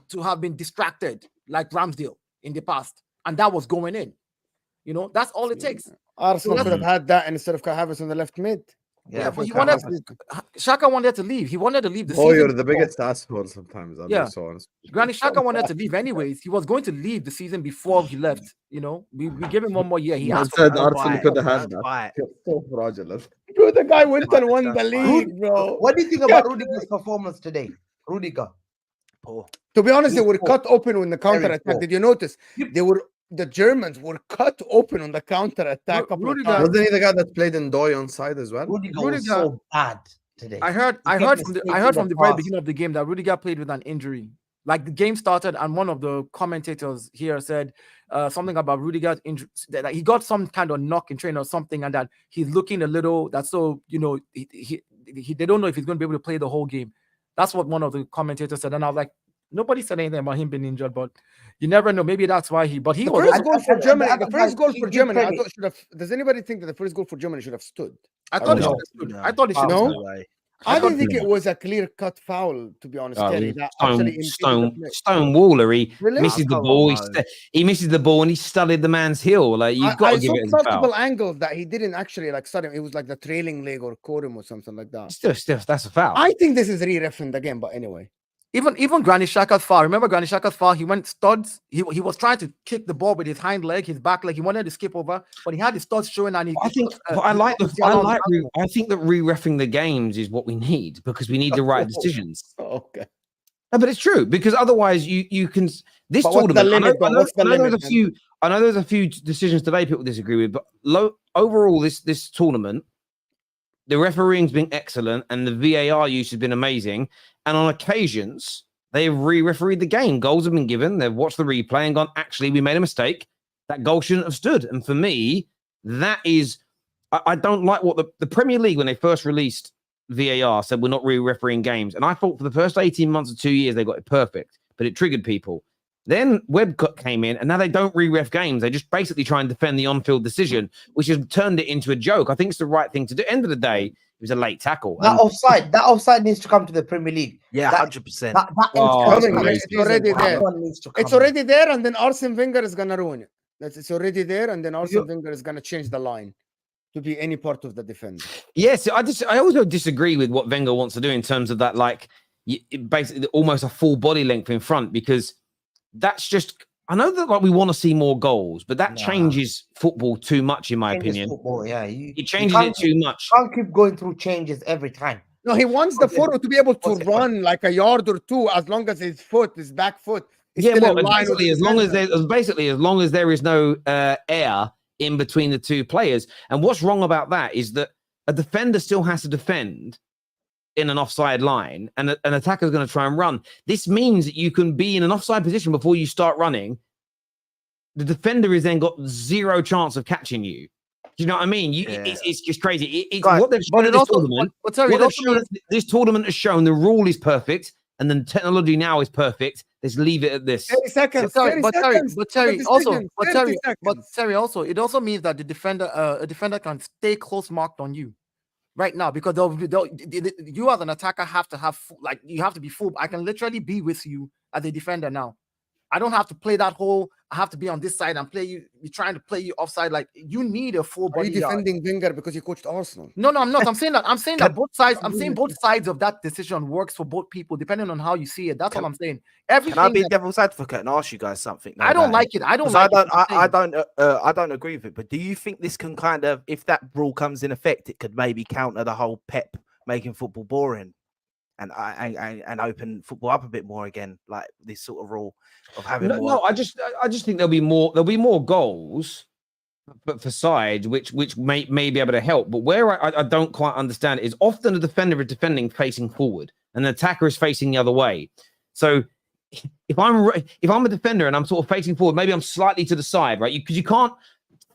to have been distracted like Ramsdale in the past, and that was going in. You know, that's all it takes. Arsenal could have had that instead of Kai Havertz on the left mid. Yeah, for but he Kai wanted Havertz. Shaka wanted to leave. He wanted to leave the Oh, season. you're the before. biggest asshole sometimes. I'll Yeah. be so honest. Granny Shaka wanted to leave anyways. He was going to leave the season before he left. You know, we gave him one more year. He Man asked for said it. Arsenal could have had That's that. fine. You're so fraudulent. Bro, the guy went and won the That's fine. league, bro. What do you think about Rudiger's performance today? Rudiger. Poor. To be honest, they He's were poor. cut open on the counter attack. poor. Did you notice? You- The Germans were cut open on the counter attack. Rudiger- Wasn't he the guy that played in Doy on side as well? Rudiger was Rudiger- so bad today. I heard He kept from mistakes in the very pass. beginning of the game that Rudiger played with an injury. Like the game started, and one of the commentators here said something about Rudiger's injury, that he got some kind of knock in training or something, and that he's looking a little. That's so they don't know if he's going to be able to play the whole game. That's what one of the commentators said, and I was like, nobody said anything about him being injured, but you never know. Maybe that's why he. But he The was. first goal for and Germany. the The other first guy, goal he for did Germany. I credit. thought should have. Does anybody think that the first goal for Germany should have stood? I thought he no. should have stood. No. I thought he should have No? stood. way. I didn't think no. it was a clear-cut foul, to be honest, Terry. That actually impeded the play. Stonewaller. He Really? misses the Come ball. on, He misses the ball and he studded the man's heel. Like you've got I to give saw it as a foul. multiple angles that he didn't actually like sudden. It was like the trailing leg or caught him or something like that. Still, that's a foul. I think this is re-ref in the game, but anyway. Even Granit Xhaka's foul. Remember Granit Xhaka's foul? He went studs. He was trying to kick the ball with his hind leg, his back leg. He wanted to skip over, but he had his studs showing. And I think I think that re-reffing the games is what we need because we need the right decisions. Okay. No, but it's true because otherwise you can this But what's the tournament. limit, though? What's the limit, then? I know there's a few decisions today people disagree with, but overall this tournament, the refereeing's been excellent and the VAR use has been amazing. And on occasions, they've re-refereed the game. Goals have been given. They've watched the replay and gone, actually, we made a mistake. That goal shouldn't have stood. And for me, that is, I don't like what the Premier League, when they first released VAR, said we're not re-refereeing games. And I thought for the first 18 months or 2 years, they got it perfect, but it triggered people. Then Webcut came in and now they don't re-ref games. They just basically try and defend the on-field decision, which has turned it into a joke. I think it's the right thing to do. End of the day, it was a late tackle. That offside needs to come to the Premier League. Yeah, That- 100%. That It's already there. one needs to come It's already there, and then Arsene Wenger is gonna ruin it. It's already there, and then Arsene Wenger is gonna change the line to be any part of the defense. Yes, I also disagree with what Wenger wants to do in terms of that, like basically almost a full body length in front, because that's just. I know that like we want to see more goals, but that changes football too much, in my opinion. Football, yeah, It changes it too much. Can't keep going through changes every time. No, he wants the forward to be able to run like a yard or two, as long as his back foot is Yeah, still well, in line with basically, the as long as defender. there is no air in between the two players. And what's wrong about that is that a defender still has to defend in an offside line, and an attacker is going to try and run. This means that you can be in an offside position before you start running. The defender has then got zero chance of catching you. Do you know what I mean? It's just crazy. What they've shown at this tournament. This tournament has shown the rule is perfect, and then technology now is perfect. Let's leave it at this. 30 seconds. 30 seconds for the decision. 30 seconds. Terry, also, it also means that the defender, a defender can stay close marked on you right now, because you as an attacker have to have you have to be full. I can literally be with you as a defender now. I don't have to play that whole. I have to be on this side and play you. You're trying to play you offside. Like you need a full Are body. you defending Wenger because he coached Arsenal? No, I'm not. I'm saying that. I'm saying that both sides. I'm saying both sides of that decision works for both people, depending on how you see it. That's what I'm saying. Everything. Can I be devil's advocate and ask you guys something? I don't like it. I don't. I don't agree with it. But do you think this can kind of, if that rule comes in effect, it could maybe counter the whole Pep making football boring and open football up a bit more again, like this sort of rule of having more? No, I just think there'll be more goals, but for sides which may be able to help. But where I don't quite understand it is often the defender is defending facing forward and the attacker is facing the other way. So if I'm a defender and I'm sort of facing forward, maybe I'm slightly to the side, right? Because you can't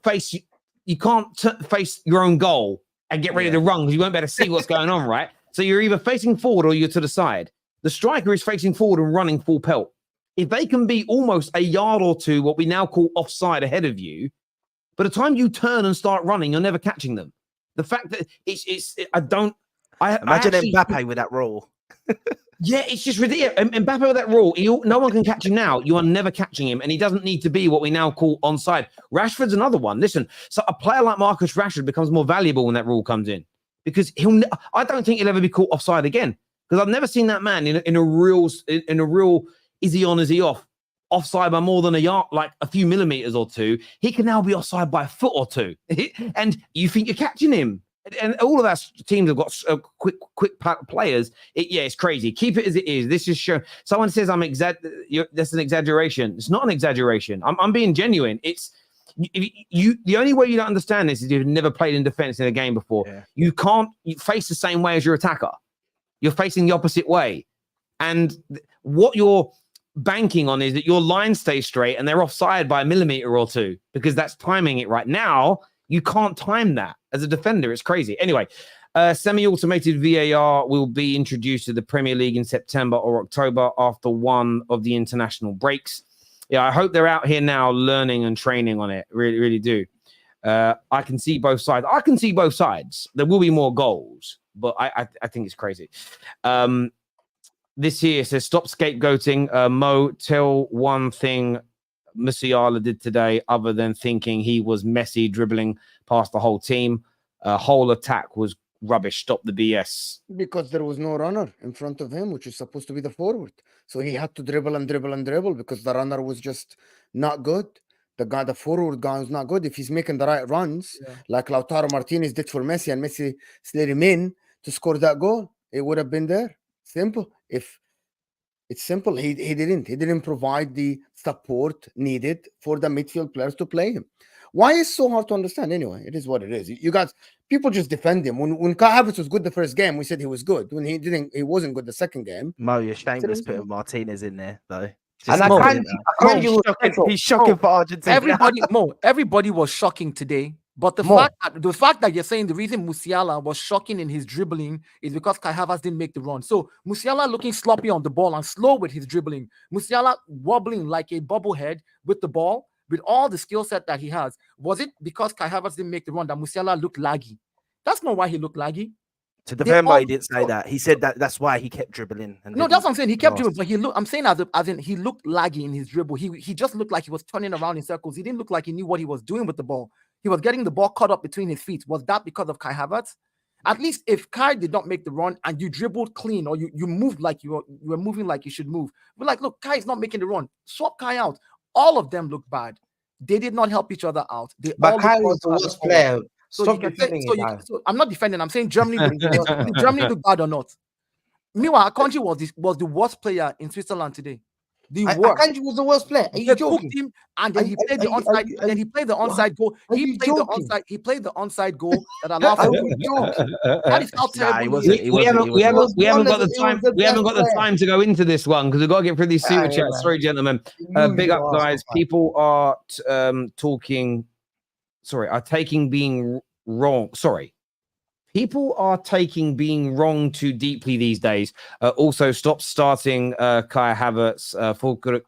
face your own goal and get ready to run because you won't be able to see what's going on, right? So you're either facing forward or you're to the side. The striker is facing forward and running full pelt. If they can be almost a yard or two, what we now call offside ahead of you, by the time you turn and start running, you're never catching them. The fact that imagine Mbappe with that rule. Yeah, it's just ridiculous. Mbappe with that rule, no one can catch him now. You are never catching him, and he doesn't need to be what we now call onside. Rashford's another one. Listen, so a player like Marcus Rashford becomes more valuable when that rule comes in, because I don't think he'll ever be caught offside again, because I've never seen that man in a real is he on, is he off, offside by more than a yard, like a few millimeters or two. He can now be offside by a foot or two, and you think you're catching him. And all of our teams have got quick players. It's crazy. Keep it as it is. This is show. Someone says that's an exaggeration. It's not an exaggeration. I'm being genuine. It's the only way you don't understand this is you've never played in defense in a game before. Yeah. You can't face the same way as your attacker. You're facing the opposite way, and what you're banking on is that your line stays straight and they're offside by a millimeter or two, because that's timing it right now. You can't time that as a defender. It's crazy. Anyway, semi-automated VAR will be introduced to the Premier League in September or October after one of the international breaks. Yeah, I hope they're out here now learning and training on it. Really, really do. I can see both sides. There will be more goals, but I think it's crazy. This here says, stop scapegoating. Mo, tell one thing Musiala did today other than thinking he was Messi dribbling past the whole team. Whole attack was rubbish. Stop the BS. Because there was no runner in front of him, which is supposed to be the forward. So he had to dribble because the runner was just not good. The forward guy was not good. If he's making the right runs, like Lautaro Martinez did for Messi, and Messi slid him in to score that goal, it would have been there. Simple. If it's simple, he didn't provide the support needed for the midfield players to play him. Why is so hard to understand? Anyway, it is what it is. You guys, people just defend him. When Kai Havertz was good the first game, we said he was good. When he wasn't good the second game. Mo, you're shameless putting Martinez in there though. And he's shocking for Argentina. Everybody was shocking today. But the fact that you're saying the reason Musiala was shocking in his dribbling is because Kai Havertz didn't make the run. So Musiala looking sloppy on the ball and slow with his dribbling. Musiala wobbling like a bobblehead with the ball, with all the skill set that he has. Was it because Kai Havertz didn't make the run that Musiala looked laggy? That's not why he looked laggy. To defend why he didn't say that. He said that's why he kept dribbling. No, that's what I'm saying. He kept dribbling, but I'm saying as in he looked laggy in his dribble. He just looked like he was turning around in circles. He didn't look like he knew what he was doing with the ball. He was getting the ball caught up between his feet. Was that because of Kai Havertz? At least if Kai did not make the run and you dribbled clean, or you moved like you were moving like you should move, we're like, look, Kai is not making the run. Swap Kai out. All of them look bad. They did not help each other out. But Kai was the worst player. So I'm not defending. I'm saying Germany look bad or not. Meanwhile, Akanji was the worst player in Switzerland today. Akanji was the worst player. Are you joking? Him, and then he played the onside. And then he played the onside goal. He played the onside goal that allowed. That is how terrible. We haven't got the time. We haven't got the time to go into this one because we've got to get through these super chats. Sorry, gentlemen. Big up, guys. People are taking being wrong. Sorry. People are taking being wrong too deeply these days. Also, stop starting Kai Havertz, Fulkrug,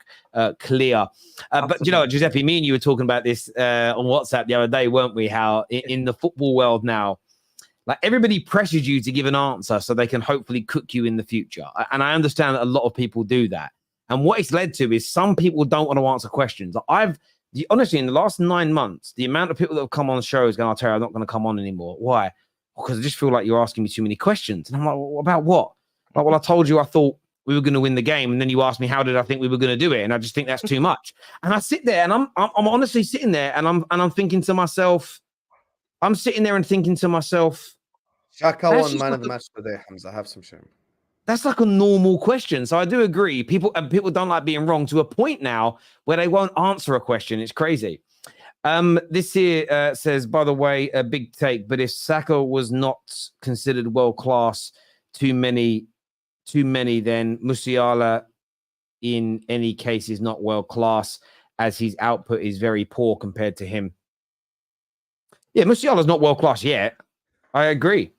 clear. But you know, Giuseppe, me and you were talking about this on WhatsApp the other day, weren't we? How in the football world now, like everybody pressures you to give an answer so they can hopefully cook you in the future. And I understand that a lot of people do that. And what it's led to is some people don't want to answer questions. Honestly, in the last 9 months, the amount of people that have come on the show is going, I'll tell you, I'm not going to come on anymore. Why? Because I just feel like you're asking me too many questions. And I'm like, well, about what? Like, well, I told you I thought we were going to win the game. And then you asked me, how did I think we were going to do it? And I just think that's too much. And I sit there and I'm honestly sitting there and I'm thinking to myself, Xhaka won man of the match today, Hamza. Have some shame. That's like a normal question. So I do agree. People don't like being wrong to a point now where they won't answer a question. It's crazy. This here says, by the way, a big take, but if Saka was not considered world-class, too many, then Musiala in any case is not world-class as his output is very poor compared to him. Yeah, Musiala's not world-class yet. I agree.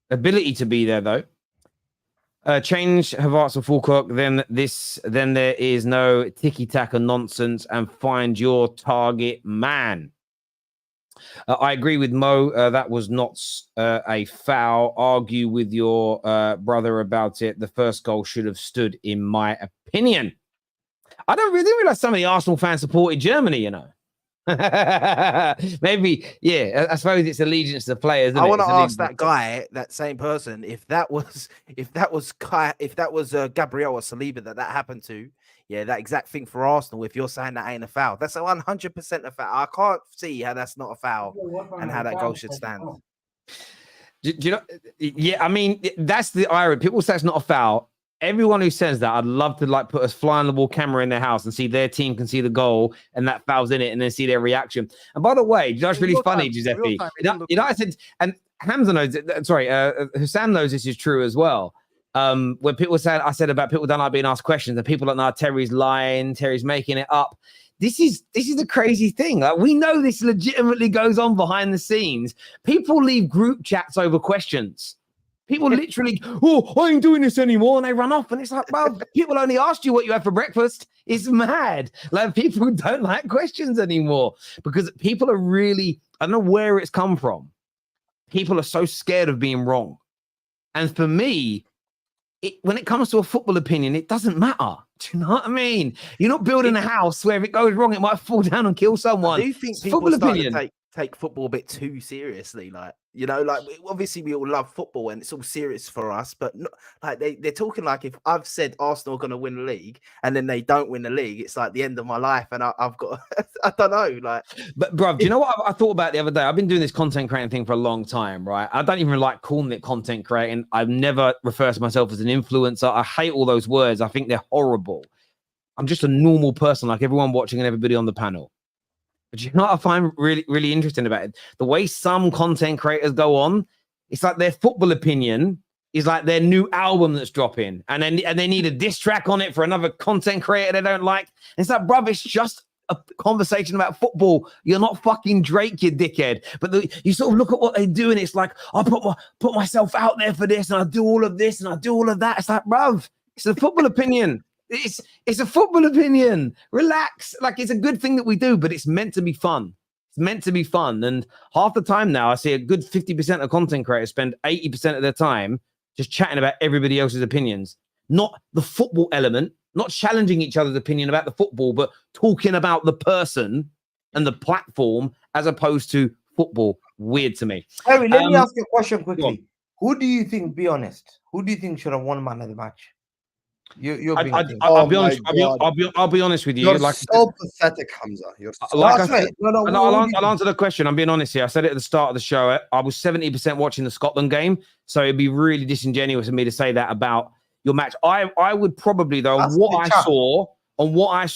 Ability to be there, though. Change Havertz or Fulkrug, then there is no tiki-taka nonsense and find your target man. I agree with Mo. That was not a foul. Argue with your brother about it. The first goal should have stood, in my opinion. I didn't realize some of the Arsenal fans supported Germany, you know. Maybe, yeah. I suppose it's allegiance to the players. Isn't I it? want to It's ask allegiance- that guy, that same person, if that was Gabriel or Saliba that happened to, yeah, that exact thing for Arsenal. If you're saying that ain't a foul, that's a 100% a foul. I can't see how that's not a foul and how that goal should stand. Do you know? Yeah, I mean, that's the irony. People say it's not a foul. Everyone who says that, I'd love to like put a fly on the wall camera in their house and see their team can see the goal and that foul's in it and then see their reaction. And by the way, that's really funny, Giuseppe. I said, and Hamza knows it. Sorry, Husam knows this is true as well. When people said, I said about people don't like being asked questions and people don't know Terry's lying, Terry's making it up. This is a crazy thing. Like, we know this legitimately goes on behind the scenes. People leave group chats over questions. People literally, oh, I ain't doing this anymore, and they run off. And it's like, well, people only asked you what you had for breakfast. It's mad. Like, people don't like questions anymore because people are really, I don't know where it's come from. People are so scared of being wrong. And for me, when it comes to a football opinion, it doesn't matter. Do you know what I mean? You're not building a house where if it goes wrong, it might fall down and kill someone. I do think people start to take football a bit too seriously. Like, you know, like obviously we all love football and it's all serious for us, but not, like they're talking like if I've said Arsenal are going to win the league and then they don't win the league, it's like the end of my life. And I've got, I don't know, like. But bro, do you know what I thought about the other day? I've been doing this content creating thing for a long time, right? I don't even like calling it content creating. I've never referred to myself as an influencer. I hate all those words. I think they're horrible. I'm just a normal person like everyone watching and everybody on the panel. But you know what I find really, really interesting about it? The way some content creators go on, it's like their football opinion is like their new album that's dropping. And they need a diss track on it for another content creator they don't like. And it's like, bruv, it's just a conversation about football. You're not fucking Drake, you dickhead. But you sort of look at what they do and it's like, I put myself out there for this and I do all of this and I do all of that. It's like, bruv, it's a football opinion. It's a football opinion. Relax. Like, it's a good thing that we do, but it's meant to be fun. It's meant to be fun. And half the time now, I see a good 50% of content creators spend 80% of their time just chatting about everybody else's opinions, not the football element, not challenging each other's opinion about the football, but talking about the person and the platform as opposed to football. Weird to me. Harry, let me ask you a question quickly. Who do you think, be honest, who do you think should have won man of the match? I'll be honest with you. You're like, so pathetic, Hamza. I'll answer the question. I'm being honest here. I said it at the start of the show. I was 70% watching the Scotland game, so it'd be really disingenuous of me to say that about your match. I would probably though on what I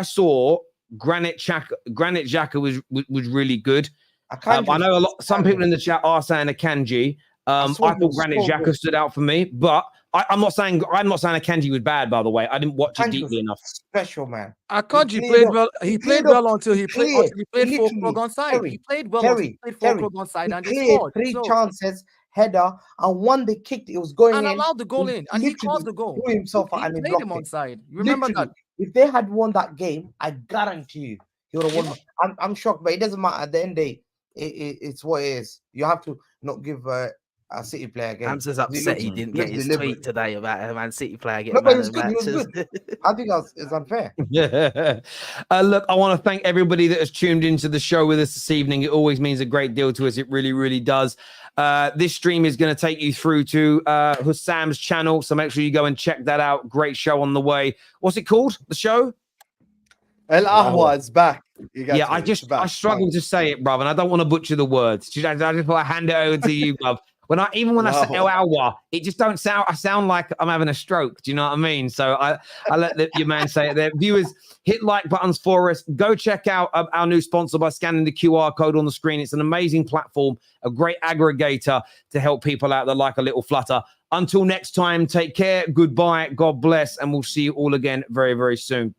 saw, Granit Xhaka was really good. I know some people in the chat are saying Akanji. I thought Granit Xhaka stood out for me, but I'm not saying Akanji was bad. By the way, I didn't watch it deeply enough. Special man. Akanji played well. He played well until he played for Krog on side. He played well until he played for Krog on side and he scored. Three chances, header, and one they kicked. It was going and in. And allowed the goal in, and he caused the goal. Himself he and played him on side. You remember that? If they had won that game, I guarantee you, he would have won. I'm shocked, but it doesn't matter. At the end of the day, it's what it is. You have to not give a City player game. Hamza's upset he didn't get his tweet today about a Man City player getting man of the match. I think it's unfair. Yeah. Look, I want to thank everybody that has tuned into the show with us this evening. It always means a great deal to us. It really, really does. This stream is going to take you through to Husam's channel, so make sure you go and check that out. Great show on the way. What's it called? The show? El Ahwa is back. I struggle to say it, bruv, and I don't want to butcher the words. I just want to hand it over to you, bruv. When I say El Ahwa, it just don't sound. I sound like I'm having a stroke. Do you know what I mean? So I let your man say it there. Viewers, hit like buttons for us. Go check out our new sponsor by scanning the QR code on the screen. It's an amazing platform, a great aggregator to help people out that like a little flutter. Until next time, take care. Goodbye. God bless, and we'll see you all again very, very soon.